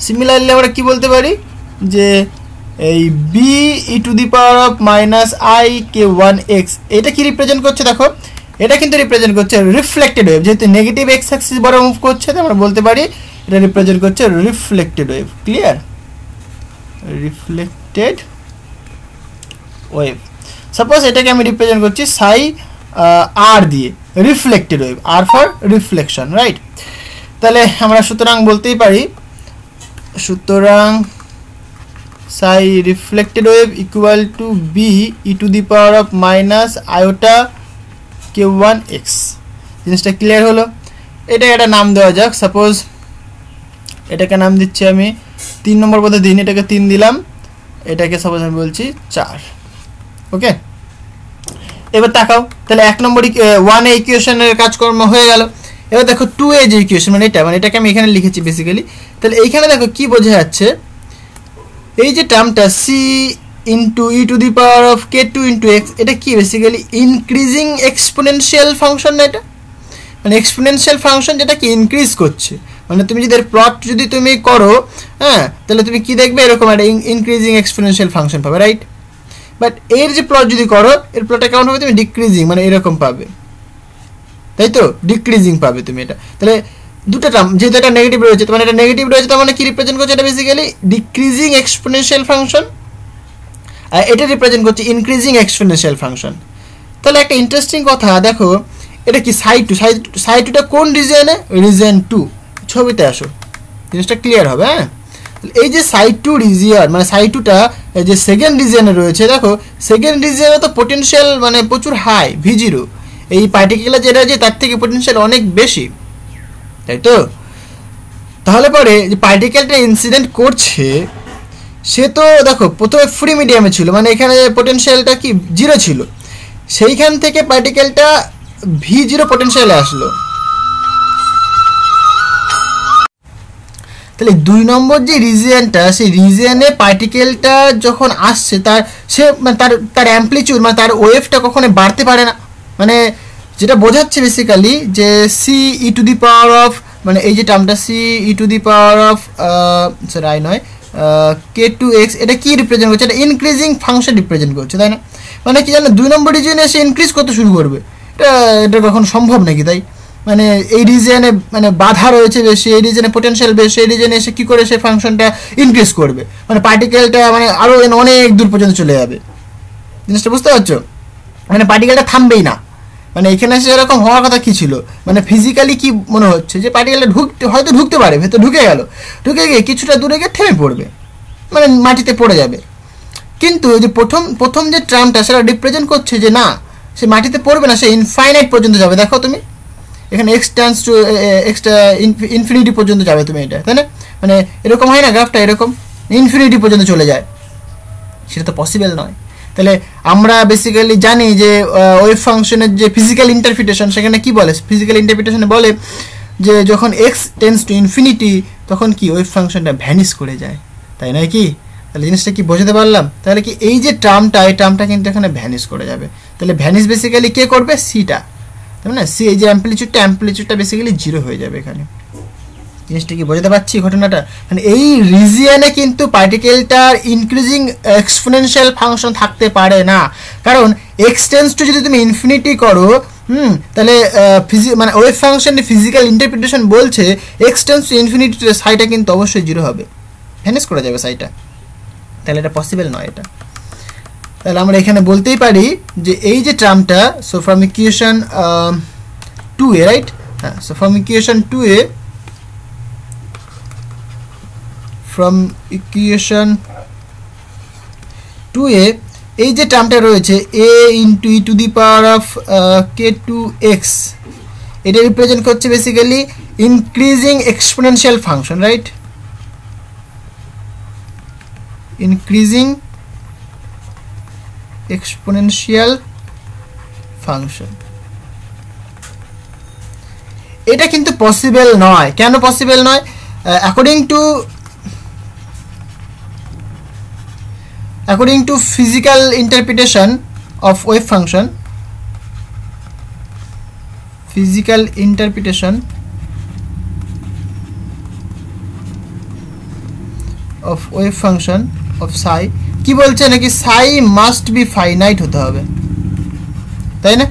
সিমিলারলি আমরা কি বলতে পারি যে এই b e to the power of minus i k1x, এটা কি রিপ্রেজেন্ট করছে দেখো, এটা কিন্তু রিপ্রেজেন্ট করছে রিফ্লেক্টেড ওয়েভ, যেহেতু নেগেটিভ এক্স অ্যাক্সিস বরাবর মুভ করছে তো আমরা বলতে পারি এটা রিপ্রেজেন্ট করছে reflected wave. Clear? Reflected wave. Suppose এটাকে আমি রিপ্রেজেন্ট করছি সাই আর দিয়ে, reflected wave, r for reflection, right? তাহলে আমরা সুতরাং বলতেই পারি সুতরাং psi reflected wave equal to b e to the power of minus iota k1x। জিনিসটা ক্লিয়ার হলো? এটা একটা নাম দেওয়া যাক, সাপোজ এটাকে নাম দিচ্ছি আমি 3 নম্বর পদে দিন, এটাকে 3 দিলাম, এটাকে সাপোজ আমি বলছি 4। ওকে, এবার তাকাও, তাহলে 1 নম্বর 1 ইকুয়েশনের কাজকর্ম হয়ে গেল। এবার দেখো 2 যে ইকুয়েশন মানে এটাকে আমি এখানে লিখেছি বেসিক্যালি। তাহলে এইখানে দেখো কি বোঝা যাচ্ছে, এই যে টার্মটা C into e to the power of k2 into x, এটা কি বেসিক্যালি ইনক্রিজিং এক্সপোনেনশিয়াল ফাংশন না, এটা মানে এক্সপোনেনশিয়াল ফাংশন যেটা কি ইনক্রিজ করছে, মানে তুমি যদি এর প্লট যদি তুমি করো, হ্যাঁ, তাহলে তুমি কি দেখবে, এরকম একটা ইনক্রিজিং এক্সপোনেনশিয়াল ফাংশন পাবে, রাইট? বাট এর যে প্লট যদি করো, এর প্লটটা কেমন হবে, তুমি ডিক্রিজিং মানে এরকম পাবে, তাই তো, ডিক্রিজিং পাবে তুমি এটা। তাহলে দুটো টার্ম যেহেতু এটা নেগেটিভ রয়েছে, মানে এটা নেগেটিভ রয়েছে, তার মানে কি রিপ্রেজেন্ট করছে, এটা বেসিক্যালি ডিক্রিজিং এক্সপোনেনশিয়াল ফাংশন, আর এটা রিপ্রেজেন্ট করছে ইনক্রিজিং এক্সপোনেনশিয়াল ফাংশন। তাহলে একটা ইন্টারেস্টিং কথা দেখো, এটা কি সাই টুটা কোন রিজিয়নে, রিজিয়ন 2। ছবিতে আসো, জিনিসটা ক্লিয়ার হবে। হ্যাঁ, এই যে সাই 2 রিজিয়ন মানে সাই 2টা যে সেকেন্ড রিজিয়নে রয়েছে, দেখো সেকেন্ড রিজিয়নে তো পোটেনশিয়াল মানে প্রচুর হাই v0, এই পার্টিকেলের যেটা যে তার থেকে পোটেনশিয়াল অনেক বেশি, তাই তো? তাহলে পরে যে পার্টিকেলটা ইনসিডেন্ট করছে সে তো দেখো প্রথমে ফ্রি মিডিয়ামে ছিল, মানে এখানে পোটেনশিয়ালটা কি 0 ছিল, সেইখান থেকে পার্টিকেলটা v0 পোটেনশিয়ালে আসলো। তাহলে 2 নম্বর যে রিজিয়নটা, সেই রিজিয়নে পার্টিকেলটা যখন আসছে তার অ্যাম্পলিটিউড মানে তার ওয়েভটা কখনো বাড়তে পারে না, মানে যেটা বোঝাচ্ছে বেসিক্যালি যে C e to the power of মানে এই যে টার্মটা C e to the power of sorry I নয় k2x, এটা কি রিপ্রেজেন্ট করছে, এটা ইনক্রিজিং ফাংশন রিপ্রেজেন্ট করছে, তাই না? মানে কি জানো, 2 নম্বর রিজিয়নে এসে ইনক্রিজ করতে শুরু করবে, এটা কখন সম্ভব নাকি? তাই মানে এই রিজিয়নে মানে বাধা রয়েছে বেশি, এই রিজিয়নে পোটেনশিয়াল বেশি, এই রিজিয়নে এসে কী করে সেই ফাংশনটা ইনক্রিজ করবে, মানে পার্টিকেলটা মানে আরও অনেক দূর পর্যন্ত চলে যাবে। জিনিসটা বুঝতে পারছো? মানে পার্টিকেলটা থামবেই না, মানে এখানে এসে এরকম হওয়ার কথা কী ছিল, মানে ফিজিক্যালি কি মনে হচ্ছে যে পার্টিকেলটা হয়তো ঢুকতে পারে, ভেতরে ঢুকে গিয়ে কিছুটা দূরে গিয়ে থেমে পড়বে, মানে মাটিতে পড়ে যাবে। কিন্তু যে প্রথম যে টার্মটা সেটা রিপ্রেজেন্ট করছে যে না, সে মাটিতে পড়বে না, সে ইনফাইনাইট পর্যন্ত যাবে। দেখো তুমি এখানে এক্স টেন্ডস টু ইনফিনিটি পর্যন্ত যাবে তুমি, এটা তাই না? মানে এরকম হয় না, গ্রাফটা এরকম ইনফিনিটি পর্যন্ত চলে যায়, সেটা তো পসিবল নয়। তাহলে আমরা বেসিক্যালি জানি যে ওয়েভ ফাংশনের যে ফিজিক্যাল ইন্টারপ্রিটেশন, সেখানে কি বলে, ফিজিক্যাল ইন্টারপ্রিটেশনে বলে যে যখন এক্স টেন্ডস টু ইনফিনিটি তখন কি ওয়েভ ফাংশনটা ভ্যানিশ করে যায়, তাই নয় কি? তাহলে জিনিসটা কি বোঝাতে পারলাম? তাহলে কি এই যে টার্মটা, এই টার্মটা কিন্তু এখানে ভ্যানিশ করে যাবে। তাহলে ভ্যানিশ বেসিক্যালি কে করবে, সিটা, তাই না? সি এই যে অ্যাম্পলিটিউডটা বেসিক্যালি 0 হয়ে যাবে এখানে। জিনিসটা কি বোঝাতে পারছি ঘটনাটা? মানে এই রিজিয়নে কিন্তু পার্টিকেলটার ইনক্রিজিং এক্সপোনেনশিয়াল ফাংশন থাকতে পারে না, কারণ এক্স টেন্ডস টু যদি তুমি ইনফিনিটি করো, তাহলে মানে ওয়েভ ফাংশনের ফিজিক্যাল ইন্টারপ্রিটেশন বলছে এক্স টেন্ডস টু ইনফিনিটি সাইটা কিন্তু অবশ্যই 0 হবে, ভ্যানিশ করে যাবে সাইটা। তাহলে এটা পসিবল নয় এটা। তাহলে আমরা এখানে বলতেই পারি যে এই যে টার্মটা, so from equation 2a, right? হ্যাঁ, so from equation 2a, from equation 2a এই যে টার্মটা রয়েছে a into e to the power of k2x এটা রিপ্রেজেন্ট করছে basically increasing exponential function, right? Increasing exponential function. এটা কিন্তু পসিবল নয়। কেন পসিবল নয়? according to physical interpretation of wave function, physical interpretation of wave function of psi কি বলছে নাকি psi must be finite হতে হবে, তাই না?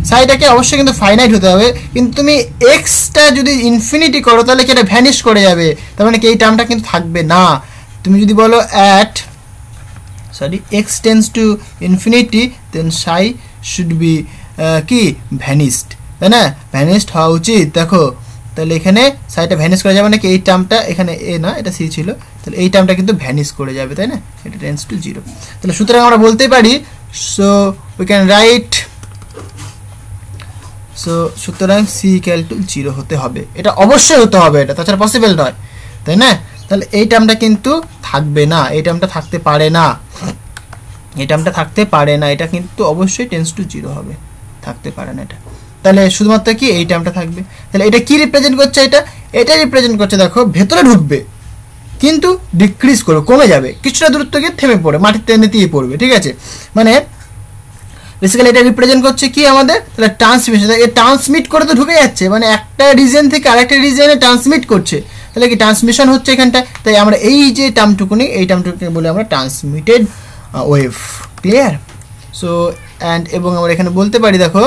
সাইটাকে অবশ্যই কিন্তু ফাইনাইট হতে হবে, কিন্তু তুমি এক্সটা যদি ইনফিনিটি করো তাহলে কি এটা ভ্যানিশ করে যাবে, তার মানে কি এই টার্মটা কিন্তু থাকবে না। তুমি যদি বলো x tends to infinity then Sai should be কি ভ্যানিশড, তাই না? ভ্যানিশড হওয়া উচিত। দেখো তাহলে এখানে সাইটা ভ্যানিশ করে যাবে নাকি এই টার্মটা, এখানে এ না এটা সি ছিল, তাহলে এই টার্মটা কিন্তু ভ্যানিশ করে যাবে, তাই না? এটা টেন্ডস টু 0। তাহলে সুতরাং আমরা বলতেই পারি সো উই ক্যান রাইট সুতরাং c ইকুয়াল টু 0 হতে হবে, এটা অবশ্যই হতে হবে, এটা তাছাড়া পসিবল নয়, তাই না? তাহলে এই টার্মটা কিন্তু থাকবে না, এই টার্মটা থাকতে পারে না, এই টার্মটা থাকতে পারে না, এটা কিন্তু অবশ্যই টেন্ডস টু 0 হবে, থাকতে পারে না এটা। তাহলে শুধুমাত্র কি এই টার্মটা থাকবে। তাহলে এটা কি রিপ্রেজেন্ট করছে? এটা রিপ্রেজেন্ট করছে দেখো ভেতরে ঢুকবে কিন্তু ডিক্রিজ করে কমে যাবে, কিছুটা দূরত্ব গিয়ে থেমে পড়ে মাটিতে নিতেই পড়বে, ঠিক আছে? মানে বেসিক্যালি এটা রিপ্রেজেন্ট করছে কি আমাদের, তাহলে ট্রান্সমিশন, এটা ট্রান্সমিট করে তো ঢুকে যাচ্ছে, মানে একটা রিজন থেকে আরেকটা রিজনে ট্রান্সমিট করছে, তাহলে কি ট্রান্সমিশন হচ্ছে এখানটা। তাই আমরা এই যে টার্মটুকুনি এই টার্মটুকুকে বলে আমরা transmitted wave, clear? So and এবং আমরা এখানে বলতে পারি দেখো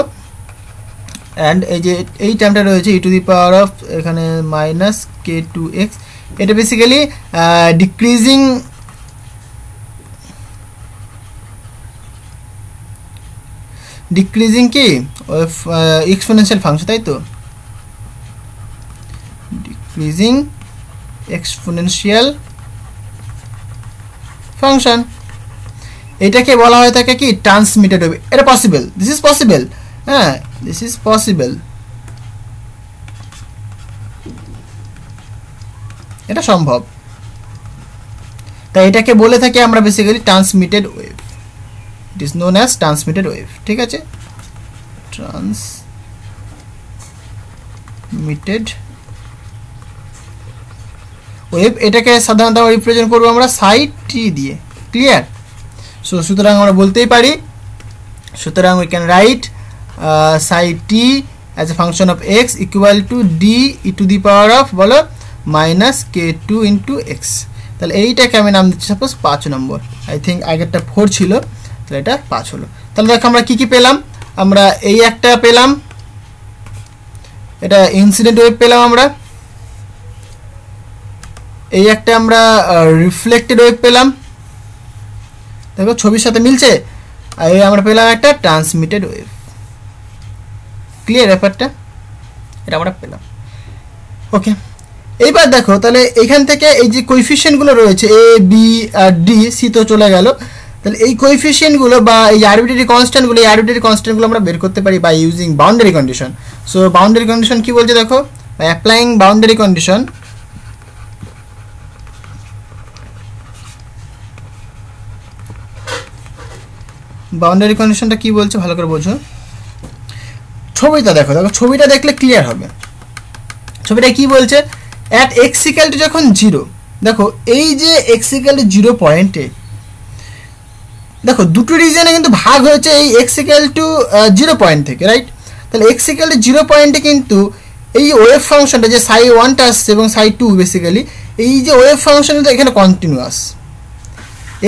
অ্যান্ড এই যে এই টার্মটা রয়েছে ই টু দি পাওয়ার অফ এখানে মাইনাস k2x, এটা বেসিক্যালি ডিক্রিজিং কি এক্সপোনেনশিয়াল ফাংশন, তাই তো? ডিক্রিজিং এক্সপোনেনশিয়াল ফাংশন, এটাকে বলা হয় থাকে কি ট্রান্সমিটেড ওয়েভ। এটা পসিবল, দিস ইজ পসিবল, হ্যাঁ দিস ইজ পসিবল, এটা সম্ভব। তাই এটাকে বলে থাকি আমরা basically transmitted wave, it is known as transmitted wave, ঠিক আছে? ট্রান্সমিটেড ওয়েভ, এটাকে সাধারণত রিপ্রেজেন্ট করবো আমরা সাই টি দিয়ে, ক্লিয়ার? সো সুতরাং আমরা বলতেই পারি, সুতরাং we can write psi T as A function of x equal to D e to the power of বলো মাইনাস k2 ইন্টু এক্স। তাহলে এইটাকে আমি নাম দিচ্ছি সাপোজ 5 নম্বর, আই থিঙ্ক আগেরটা 4 ছিল, তাহলে এটা 5 হলো। তাহলে দেখো আমরা কি কি পেলাম, আমরা এই একটা পেলাম, এটা ইনসিডেন্ট ওয়েভ পেলাম, আমরা এই একটা আমরা রিফ্লেক্টেড ওয়েভ পেলাম, দেখো ছবির সাথে মিলছে, আর এই আমরা পেলাম একটা ট্রান্সমিটেড ওয়েভ, ক্লিয়ার ব্যাপারটা? এটা আমরা পেলাম, ওকে। এইবার দেখো তাহলে এখান থেকে এই যে কোএফিসিয়েন্টগুলো রয়েছে A B R D, C তো চলে গেল, তাহলে এই কোএফিসিয়েন্টগুলো বা এই আরবিট্রারি কনস্ট্যান্টগুলো, এই আরবিট্রারি কনস্ট্যান্টগুলো আমরা বের করতে পারি by using boundary condition. So boundary condition কি বলছে দেখো, by applying boundary condition, boundary কন্ডিশনটা কি বলছে ভালো করে বোঝো, ছবিটা দেখো, দেখো ছবিটা দেখলে ক্লিয়ার হবে। ছবিটা কি বলছে, অ্যাট এক্স ইকুয়াল টু যখন 0, দেখো এই যে এক্স ইকুয়াল টু 0 পয়েন্টে দেখো দুটো রিজনে কিন্তু ভাগ হয়েছে এই এক্স ইকুয়াল টু 0 পয়েন্ট থেকে, রাইট? তাহলে এক্স ইকুয়াল টু 0 পয়েন্টে কিন্তু এই ওয়েভ ফাংশনটা যে সাই 1টা আসছে এবং সাই 2 বেসিক্যালি এই যে ওয়েভ ফাংশনটা এখানে কন্টিনিউয়াস,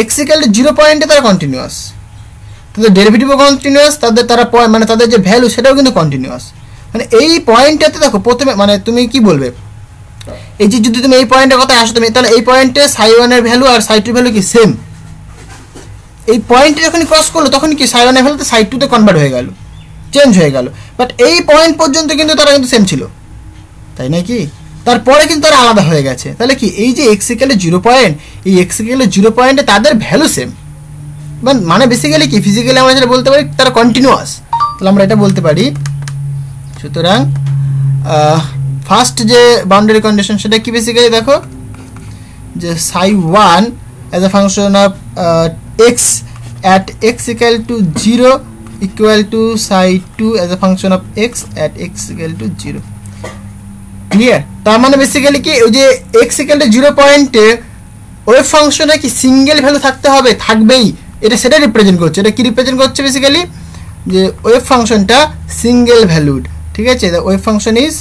এক্স ইকুয়াল টু 0 পয়েন্টে তারা কন্টিনিউয়াস, তাদের ডেরিভেটিভও কন্টিনিউয়াস, তারা মানে তাদের যে ভ্যালু সেটাও কিন্তু কন্টিনিউয়াস। মানে এই পয়েন্টটাতে দেখো প্রথমে মানে তুমি কি বলবে, এই যে যদি তুমি এই পয়েন্টের কথা আসো তুমি, তাহলে এই পয়েন্টে সাই 1 এর ভ্যালু আর সাই 2 এর ভ্যালু কি সেম, এই পয়েন্টে যখন ক্রস করলো তখন কি সাই 1 এর ভ্যালু সাই 2 তে কনভার্ট হয়ে গেল, চেঞ্জ হয়ে গেল, বাট এই পয়েন্ট পর্যন্ত কিন্তু তারা কিন্তু সেম ছিল, তাই নাকি? তারপরে কিন্তু তারা আলাদা হয়ে গেছে। তাহলে কি এই যে এক্স ইকুয়াল টু 0 পয়েন্ট, এই এক্স ইকুয়াল টু 0 পয়েন্টে তাদের ভ্যালু সেম, মানে বেসিক্যালি কি ফিজিক্যালি আমরা যেটা বলতে পারি তারা কন্টিনিউয়াস। তাহলে আমরা এটা বলতে পারি। সুতরাং ফার্স্ট যে বাউন্ডারি কন্ডিশন সেটা কি বেসিক্যালি দেখো যে psi1 as a function of x at x equal to 0 equal to psi2 as a function of x at x equal to 0। Clear? তার মানে বেসিক্যালি কি ওই যে x equal to 0 পয়েন্টে ওয়েভ ফাংশনে কি সিঙ্গেল ভ্যালু থাকতে হবে, থাকবেই, এটা সেটা রিপ্রেজেন্ট করছে। এটা কি রিপ্রেজেন্ট করছে বেসিক্যালি যে ওয়েভ ফাংশনটা সিঙ্গেল ভ্যালুড। ঠিক আছে, the wave function is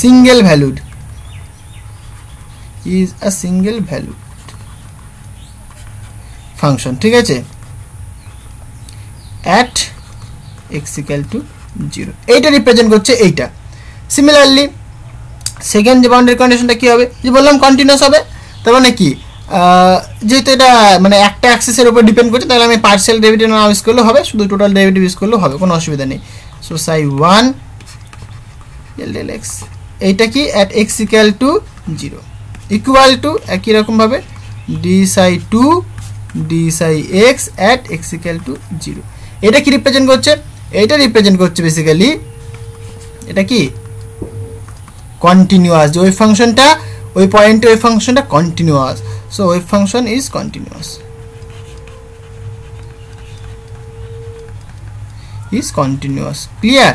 single valued, is a single valued function। ঠিক আছে, at x equal to 0 এইটা রিপ্রেজেন্ট করছে এইটা। সিমিলারলি সেকেন্ড যে বাউন্ডারি কন্ডিশনটা কি হবে, যে বললাম কন্টিনিউয়াস হবে। তার মানে কি যেহেতু এটা মানে একটা অ্যাক্সিসের উপর ডিপেন্ড করছে, তাহলে আমি পার্শিয়াল ডেরিভেটিভ না ইউজ করলেও হবে, শুধু টোটাল ডেরিভেটিভ ইউজ করলেও হবে, কোনো অসুবিধা নেই। সো psi1 del x এইটা কি at x equal to 0 equal to একই রকম ভাবে d psi2 d psi x at x equal to 0। এটা কি রিপ্রেজেন্ট করছে, এটা রিপ্রেজেন্ট করছে বেসিক্যালি এটা কি কন্টিনিউয়াস, যে ওয়েভ ফাংশনটা ওই পয়েন্টে ওয়েভ ফাংশনটা continuous. So wave function is continuous, clear?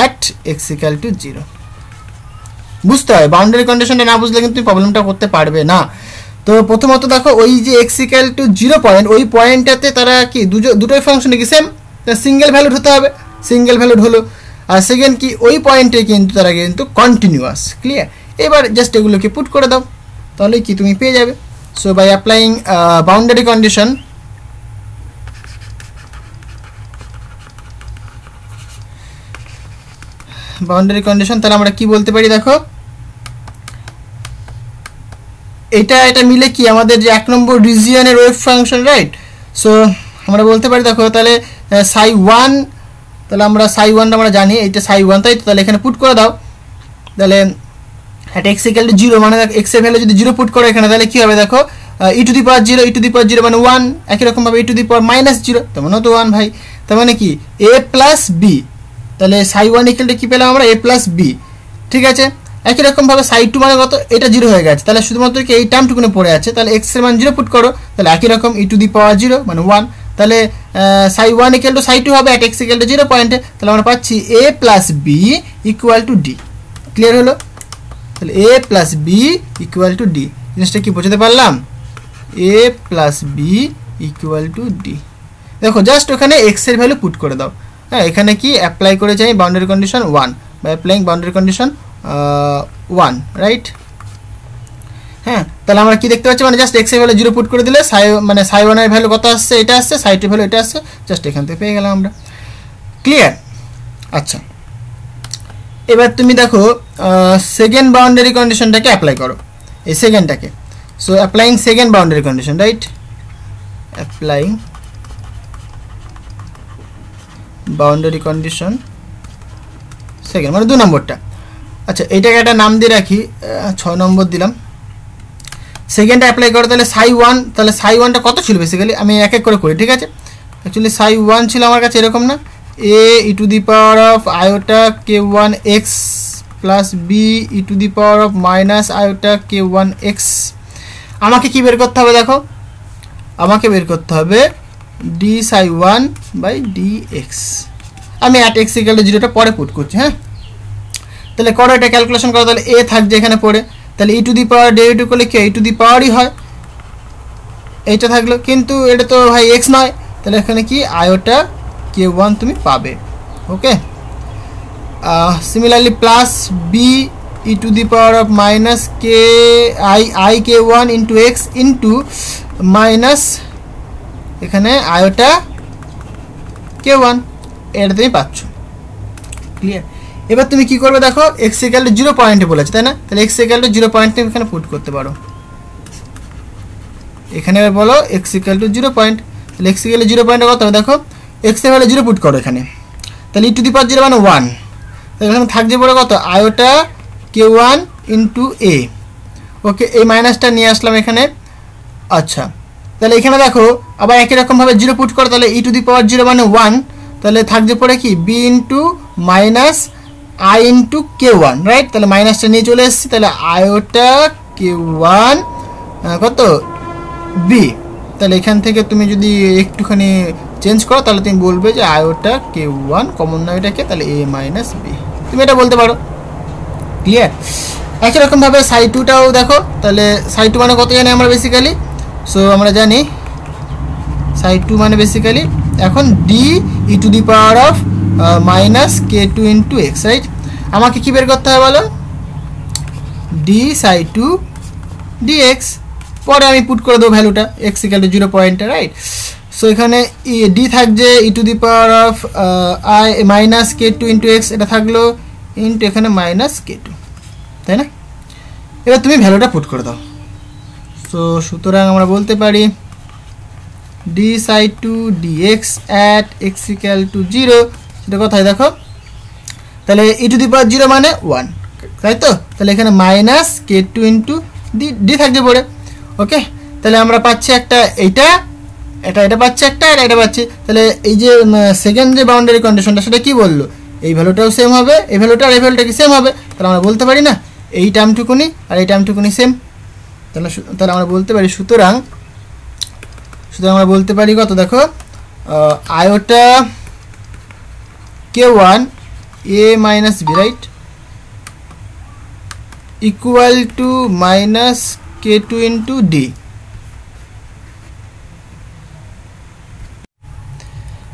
at x equal to 0 বুঝতে হয়। বাউন্ডারি কন্ডিশনটা না বুঝলে কিন্তু তুমি প্রবলেমটা করতে পারবে না। তো প্রথমত দেখো ওই যে x equal to 0 পয়েন্ট, ওই পয়েন্টটাতে তারা কি দুটোই ফাংশনে কি সেম, সিঙ্গেল ভ্যালুড হতে হবে, সিঙ্গেল ভ্যালুড হলো। আর সেকেন্ড কি ওই পয়েন্টে কিন্তু তারা কিন্তু কন্টিনিউয়াস। ক্লিয়ার? এবার জাস্ট এগুলোকে পুট করে দাও, তাহলে কি তুমি পেয়ে যাবে। So by applying boundary condition, তাহলে আমরা কি বলতে পারি দেখো এটা মিলে কি আমাদের যে 1 নম্বর রিজিয়নের ওয়েভ ফাংশন, রাইট? সো আমরা বলতে পারি দেখো তাহলে psi1, তাহলে আমরা psi1টা আমরা জানি, এইটা psi1, তাই তো? তাহলে এখানে পুট করে দাও, তাহলে at x equal to 0 মানে x এর ভ্যালু যদি 0 পুট করো এখানে, তাহলে কি হবে দেখো e টু দি পাওয়ার 0 মানে 1, একই রকম ভাবে e টু দি পাওয়ার -0 তার মানে তো 1 ভাই। তার মানে কি a প্লাস b, তাহলে psi1 ইকুয়াল টু কি পেলাম আমরা a প্লাস b। ঠিক আছে, একই রকম ভাবে psi2 মানে কত, এটা 0 হয়ে গেছে, তাহলে শুধুমাত্র কি এই টার্মটুকুনে পড়ে আছে, তাহলে x এর মান 0 পুট করো, তাহলে একই রকম e টু দি পাওয়ার 0 মানে 1, তাহলে psi1 ইকুয়াল টু psi2 হবে at x ইকুয়াল টু 0 পয়েন্টে, তাহলে আমরা পাচ্ছি a plus b equal to d। Clear হলো? তাহলে a plus b equal to d, জিনিসটা কি বোঝাতে পারলাম? a plus b equal to d। দেখো জাস্ট ওখানে x এর ভ্যালু পুট করে দাও। হ্যাঁ, এখানে কি অ্যাপ্লাই করে যাই boundary condition 1 by applying boundary condition 1, right? হ্যাঁ, তাহলে আমরা কি দেখতে পাচ্ছি, মানে জাস্ট x এর ভ্যালু 0 পুট করে দিলে মানে psi1 এর ভ্যালু কত আসছে, এটা আসছে, psi2 এর ভ্যালু এটা আসছে, জাস্ট এখান থেকে পেয়ে গেলাম আমরা। ক্লিয়ার? আচ্ছা, এবার তুমি দেখো সেকেন্ড বাউন্ডারি কন্ডিশনটাকে অ্যাপ্লাই করো, এই সেকেন্ডটাকে। So applying second boundary condition, right? Applying boundary condition second মানে 2 নম্বরটা। আচ্ছা, এইটাকে একটা নাম দিয়ে রাখি, 6 নম্বর দিলাম। সেকেন্ডটা অ্যাপ্লাই করো, তাহলে psi1, তাহলে psi1টা কত ছিল বেসিক্যালি, আমি এক এক করে করি। ঠিক আছে, অ্যাকচুয়ালি psi1 ছিল আমার কাছে এরকম না, a e to the power of iota k1 x plus b e to the power of minus iota k1 x। আমাকে কি বের করতে হবে দেখো, আমাকে বের করতে হবে d psi1 by dx। আমি at x equal to 0টা পরে পুট করছি। হ্যাঁ, তাহলে করো এটা ক্যালকুলেশন করো, তাহলে a থাকছে এখানে পড়ে, তাহলে e to the power derivative করলে কি e টু দি পাওয়ারই হয়, এইটা থাকলো, কিন্তু এটা তো ভাই x নয়, তাহলে এখানে কি আয়োটা k1 তুমি পাবে। Okay, similarly plus b e to the power of minus i k1 into x into minus এখানে আয়োটা k1, এটা তুমি পাচ্ছ। ক্লিয়ার? এবার তুমি কি করবে দেখো, x ইকুয়াল টু 0 পয়েন্টে বলেছে, তাই না? তাহলে x ইকুয়াল টু 0 পয়েন্টে এখানে পুট করতে পারো। এখানে বলো x ইকুয়াল টু 0 পয়েন্ট, তাহলে এক্স গেলে 0 পয়েন্টে কত হবে দেখো, এক্স এর ভ্যালু 0 পুট করো এখানে, তাহলে e টু দি পাওয়ার 0 মানে 1, তাহলে এখানে থাকছে পড়ে কত আয়োটা k1 ইন্টু a। ওকে, এই মাইনাসটা নিয়ে আসলাম এখানে। আচ্ছা, তাহলে এখানে দেখো আবার একই রকমভাবে 0 পুট করো, তাহলে e টু দি পাওয়ার 0 মানে 1, তাহলে থাকছে পড়ে কি b into minus i into k1, right. তাহলে মাইনাসটা নিয়ে চলে এসেছি, তাহলে আয়োটা k1 কত b। তাহলে এখান থেকে তুমি যদি একটুখানি চেঞ্জ করো তাহলে তুমি বলবে যে আয়োটা k1 কমন না এটাকে, তাহলে a মাইনাস b, তুমি এটা বলতে পারো। ক্লিয়ার? একই রকমভাবে সাই টুটাও দেখো, তাহলে সাই টু মানে কত জানি আমরা বেসিক্যালি, সো আমরা জানি সাই টু মানে বেসিক্যালি এখন D e to the power of minus k2 into x, right. আমাকে কি বের করতে হবে বলো, ডি সাই টু ডিএক্স, পরে আমি পুট করে দেবো ভ্যালুটা এক্স ইকুয়াল টু 0 পয়েন্টে, রাইট। সো এখানে ডি থাকছে e to the power of I minus k2 into x, এটা থাকলো ইন্টু এখানে মাইনাস k2, তাই না। এবার তুমি ভ্যালুটা পুট করে দাও। সো সুতরাং আমরা বলতে পারি d psi two dx at x equal to 0, সেটা কোথায় দেখো, তাহলে ই টু দি পাওয়ার 0 মানে 1, তাই তো। তাহলে এখানে মাইনাস k2 ইন্টু ডি থাকছে পড়ে। ওকে, তাহলে আমরা পাচ্ছি একটা এইটা, এটা পাচ্ছি একটা, আর এটা পাচ্ছি। তাহলে এই যে সেকেন্ড যে বাউন্ডারি কন্ডিশনটা সেটা কি বললো, এই ভ্যালুটাও সেম হবে, এই ভ্যালুটা আর এই ভ্যালুটা কি সেম হবে, তাহলে আমরা বলতে পারি না এই টার্মটুকুনি আর এই টার্মটুকুনি সেম। তাহলে আমরা বলতে পারি সুতরাং আমরা বলতে পারি কত দেখো, iota k1 a minus b, right, equal to minus k2 into D.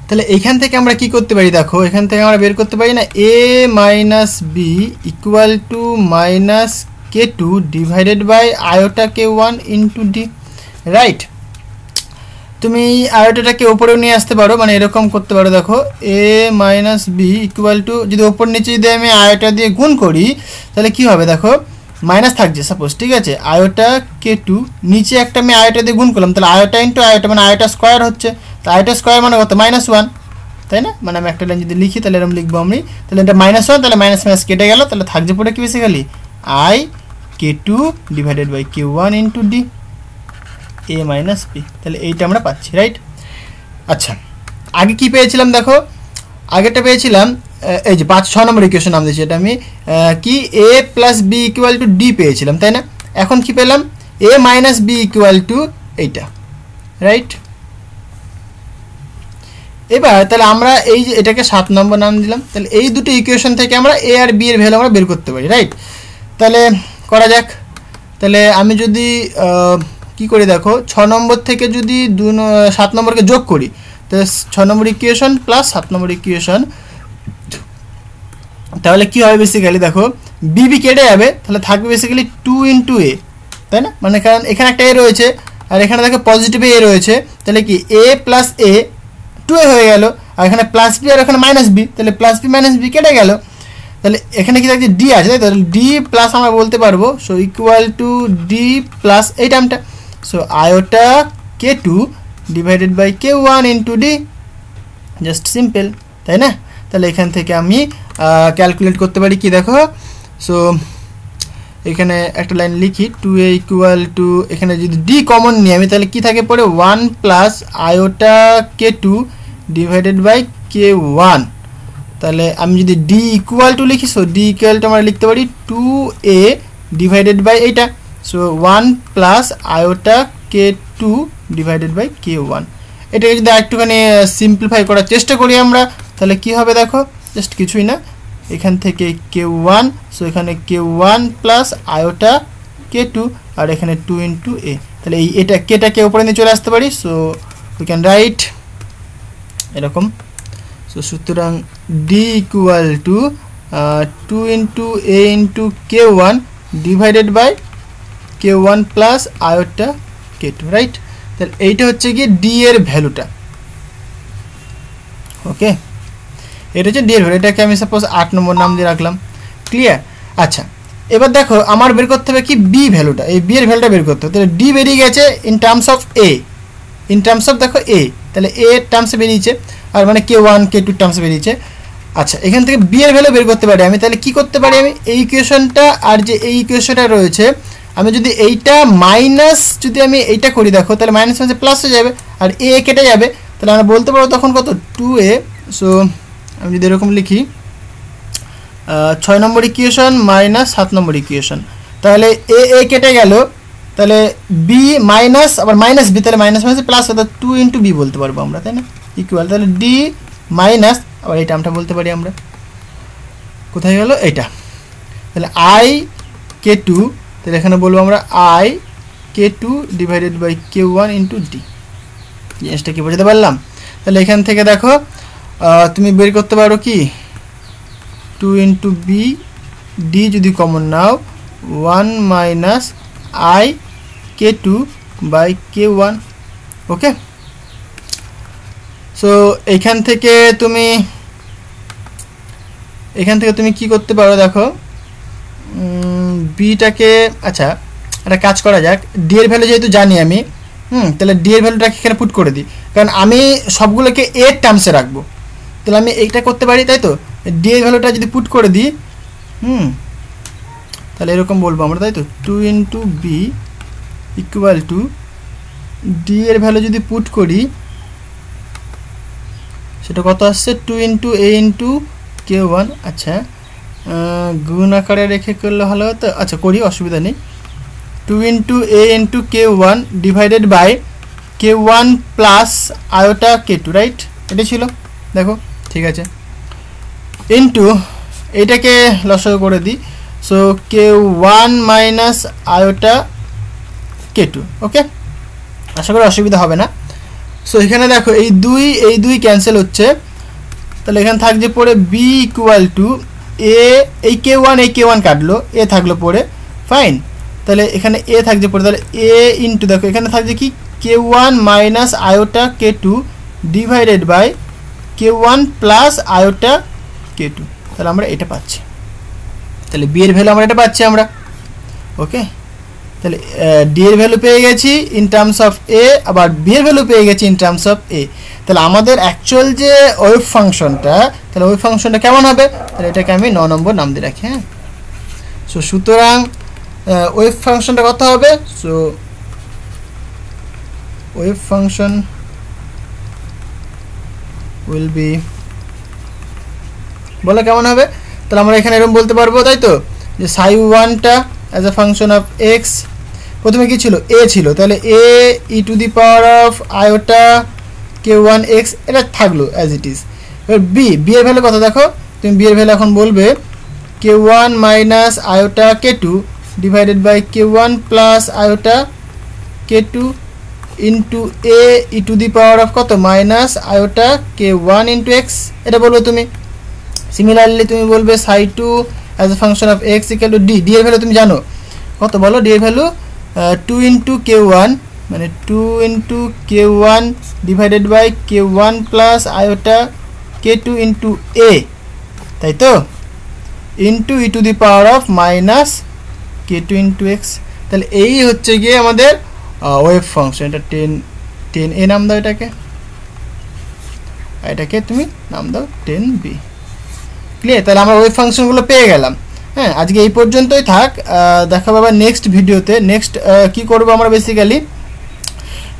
তাহলে এখান থেকে আমরা কি করতে পারি দেখো, এখান থেকে আমরা বের করতে পারি না a minus b equal to minus k2 divided by iota k1 into d, right. তুমি আয়োটাটাকে ওপরেও নিয়ে আসতে পারো, মানে এরকম করতে পারো দেখো, a minus b equal to, যদি ওপর নিচে যদি আমি আয়োটা দিয়ে গুণ করি তাহলে কি হবে দেখো, মাইনাস থাকছে সাপোজ, ঠিক আছে, আয়োটা k2 নিচে একটা আমি আয়োটা দিয়ে গুণ করলাম, তাহলে আয়োটা ইন্টু আয়োটা মানে আয়োটা স্কোয়ার হচ্ছে, তো আয়োটা স্কোয়ার মানে কত মাইনাস 1, তাই না। মানে আমি একটা লাইন যদি লিখি তাহলে এরকম লিখবো আমি, তাহলে এটা -1, তাহলে মাইনাস মাইনাস কেটে গেল, তাহলে থাকছে পড়ে কি basically i k2 divided by k1 into d a minus b, তাহলে এইটা আমরা পাচ্ছি, রাইট। আচ্ছা, আগে কি পেয়েছিলাম দেখো, আগেরটা পেয়েছিলাম এই যে 5-6 নম্বর ইকুয়েশন নাম দিয়েছি, এটা আমি কি a plus b equal to d পেয়েছিলাম, তাই না। এখন কি পেলাম a minus b equal to এইটা, রাইট। এবার তাহলে আমরা এই যে এটাকে 7 নম্বর নাম দিলাম, তাহলে এই দুটো ইকুয়েশন থেকে আমরা a আর b এর ভ্যালু আমরা বের করতে পারি, রাইট। তাহলে করা যাক, তাহলে আমি যদি কি করি দেখো, 6 নম্বর থেকে যদি 7 নম্বরকে যোগ করি, তাহলে 6 নম্বর ইকুয়েশন প্লাস 7 নম্বর ইকুয়েশন, তাহলে কি হবে বেসিক্যালি দেখো, বি কেটে যাবে, তাহলে থাকবে বেসিক্যালি 2 ইন্টু এ, তাই না। মানে কারণ এখানে একটা এ রয়েছে আর এখানে দেখো পজিটিভ এ রয়েছে, তাহলে কি এ প্লাস এ 2a হয়ে গেল, আর এখানে প্লাস বি আর এখানে মাইনাস বি, তাহলে প্লাস বি মাইনাস বি কেটে গেল, তাহলে এখানে কি থাকছে ডি আছে, তাহলে ডি প্লাস আমরা বলতে পারবো, so equal to D plus এই টার্মটা, so iota k2 divided by k1 into D, just simple, তাই না। তাহলে এখান থেকে আমি ক্যালকুলেট করতে পারি কি দেখো, সো এখানে একটা লাইন লিখি 2a ইকুয়াল টু, এখানে যদি ডি কমন নিই আমি তাহলে কি থাকে পড়ে 1 plus iota k2 divided by k1, তাহলে আমি যদি ডি ইকুয়াল টু লিখি, সো ডি ইকুয়াল টু আমরা লিখতে পারি 2a ডিভাইডেড বাই এইটা, so 1 plus iota k2 divided by k1। এটাকে যদি একটুখানি সিম্পলিফাই করার চেষ্টা করি আমরা, তাহলে কি হবে দেখো, জাস্ট কিছুই না, এখান থেকে k1, সো এখানে k1 প্লাস আয়োটা k2 আর এখানে 2 ইন্টু এ, তাহলে এই এটা কেটাকে উপরে নিয়ে চলে আসতে পারি, সো উই ক্যান রাইট এরকম। সো সুতরাং d equal to 2 into a into k1 divided by k1 plus iota k2, right. তাহলে এইটা হচ্ছে কি ডি এর ভ্যালুটা, ওকে, এটা হচ্ছে ডি এর ভ্যালু, এটাকে আমি সাপোজ 8 নম্বর নাম দিয়ে রাখলাম, ক্লিয়ার। আচ্ছা, এবার দেখো আমার বের করতে হবে কি বি ভ্যালুটা, এই বি এর ভ্যালুটা বের করতে হবে, তাহলে ডি বেরিয়ে গেছে in terms of A, in terms of দেখো এ, তাহলে এ টার্মসে বেরিয়েছে, আর মানে k1 k2 টার্মসে বেরিয়েছে। আচ্ছা, এখান থেকে বি এর ভ্যালু বের করতে পারি আমি, তাহলে কি করতে পারি আমি, এই ইকুয়েশনটা আর যে এই ইকুয়েশনটা রয়েছে, আমি যদি এইটা মাইনাস যদি আমি এইটা করি, দেখো তাহলে মাইনাস মাইনাসে প্লাস হয়ে যাবে, আর এ কেটে যাবে, তাহলে আমরা বলতে পারবো তখন কত 2a। সো আমি যদি এরকম লিখি 6 নম্বর ইকুয়েশন মাইনাস 7 নম্বর ইকুয়েশন, তাহলে এ কেটে গেল, তাহলে বি মাইনাস আবার মাইনাস বি, তাহলে মাইনাস মাইনাসে প্লাস অর্থাৎ 2 ইন্টু বি বলতে পারবো আমরা, তাই না, ইকুয়াল, তাহলে ডি মাইনাস আবার এই টার্মটা বলতে পারি আমরা, কোথায় গেল এইটা, তাহলে আই কে টু, তাহলে এখানে বলবো আমরা i k two divided by k1 into d. জিনিসটা কি বোঝাতে পারলাম? তাহলে এখান থেকে দেখো তুমি বের করতে পারো কি 2 ইন্টু বি, ডি যদি কমন নাও 1 minus i k two by k1। Okay, so এখান থেকে তুমি কি করতে পারো, দেখো বিটাকে, আচ্ছা একটা কাজ করা যাক, ডি এর ভ্যালু যেহেতু জানি আমি, তাহলে ডি এর ভ্যালুটাকে এখানে পুট করে দিই, কারণ আমি সবগুলোকে এর টার্মসে রাখবো, তাহলে আমি এইটা করতে পারি, তাই তো, ডি এর ভ্যালুটা যদি পুট করে দিই, তাহলে এরকম বলবো আমরা, তাই তো, 2 into b equal to D এর ভ্যালু যদি পুট করি সেটা কত আসছে 2 ইন্টু এ ইন্টু k1। আচ্ছা, গুণ আকারে রেখে করলে ভালো হতো, আচ্ছা করি, অসুবিধা নেই, 2 into a into k1 divided by k1 plus iota k2, right, এটা ছিল, দেখো ঠিক আছে, ইন্টু এটাকে লসাগু করে দিই, so k1 minus iota k2। ওকে, আশা করি অসুবিধা হবে না। সো এখানে দেখো এই দুই ক্যান্সেল হচ্ছে, তাহলে এখানে থাকছে পরে বি ইকুয়াল টু এ, এই k1 কাটলো, এ থাকলো পরে, ফাইন, তাহলে এখানে এ থাকছে পরে, তাহলে এ ইন্টু দেখো এখানে থাকছে কি k1 minus iota k2 divided by k1 plus iota k2, তাহলে আমরা এটা পাচ্ছি, তাহলে বি এর ভ্যালু আমরা এটা পাচ্ছি আমরা। ওকে, তাহলে ডি এর ভ্যালু পেয়ে গেছি ইন টার্মস অফ এ, আবার বি এর ভ্যালু পেয়ে গেছি ইন টার্মস অফ এ, তাহলে আমাদের অ্যাকচুয়াল যে ওয়েভ ফাংশনটা, তাহলে ওয়েভ ফাংশনটা কেমন হবে, তাহলে এটাকে আমি 9 নম্বর নাম দিয়ে রাখি। হ্যাঁ, সো সুতরাং ওয়েভ ফাংশনটা কত হবে, so wave function will be, বলো কেমন হবে, তাহলে আমরা এখানে এরকম বলতে পারবো, তাই তো, যে সাই1টা as A function of x, প্রথমে কি ছিল এ ছিল, তাহলে A e to the power of iota k1 x, এটা থাকলো অ্যাজ ইট ইজ। এবার বি এর ভ্যালু কত, দেখো তুমি বি এর ভ্যালু এখন বলবে k1 minus iota k2 divided by k1 plus iota k2 into A e to the power of কত minus iota k1 into x, এটা বলবো তুমি। সিমিলারলি তুমি বলবে সাই2 as A function of x equal to D এর value তুমি জানো কত, বলো ডি এর ভ্যালু 2 ইন্টু k1, মানে 2 into k1 divided by k1 plus iota k2 into A, তাই তো, into e to the power of minus k2 into x, তাহলে এই হচ্ছে গিয়ে আমাদের ওয়েভ ফাংশন। এটা 10 এ নাম দাও, এটাকে তুমি নাম দাও 10b। ক্লিয়ার, তাহলে আমরা ওয়েভ ফাংশনগুলো পেয়ে গেলাম। হ্যাঁ, আজকে এই পর্যন্তই থাক, দেখা পাবে নেক্সট ভিডিওতে। নেক্সট কি করব আমরা, বেসিক্যালি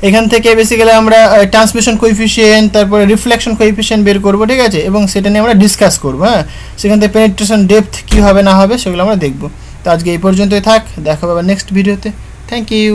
এখান থেকে বেসিক্যালি আমরা ট্রান্সমিশন কোএফিসিয়েন্ট, তারপরে রিফ্লেকশন কোএফিসিয়েন্ট বের করব, ঠিক আছে, এবং সেটা নিয়ে আমরা ডিসকাস করব। হ্যাঁ, সেখান থেকে পেনিট্রেশন ডেপথ কী হবে না হবে সেগুলো আমরা দেখব। তো আজকে এই পর্যন্তই থাক, দেখা পাবে নেক্সট ভিডিওতে। Thank you.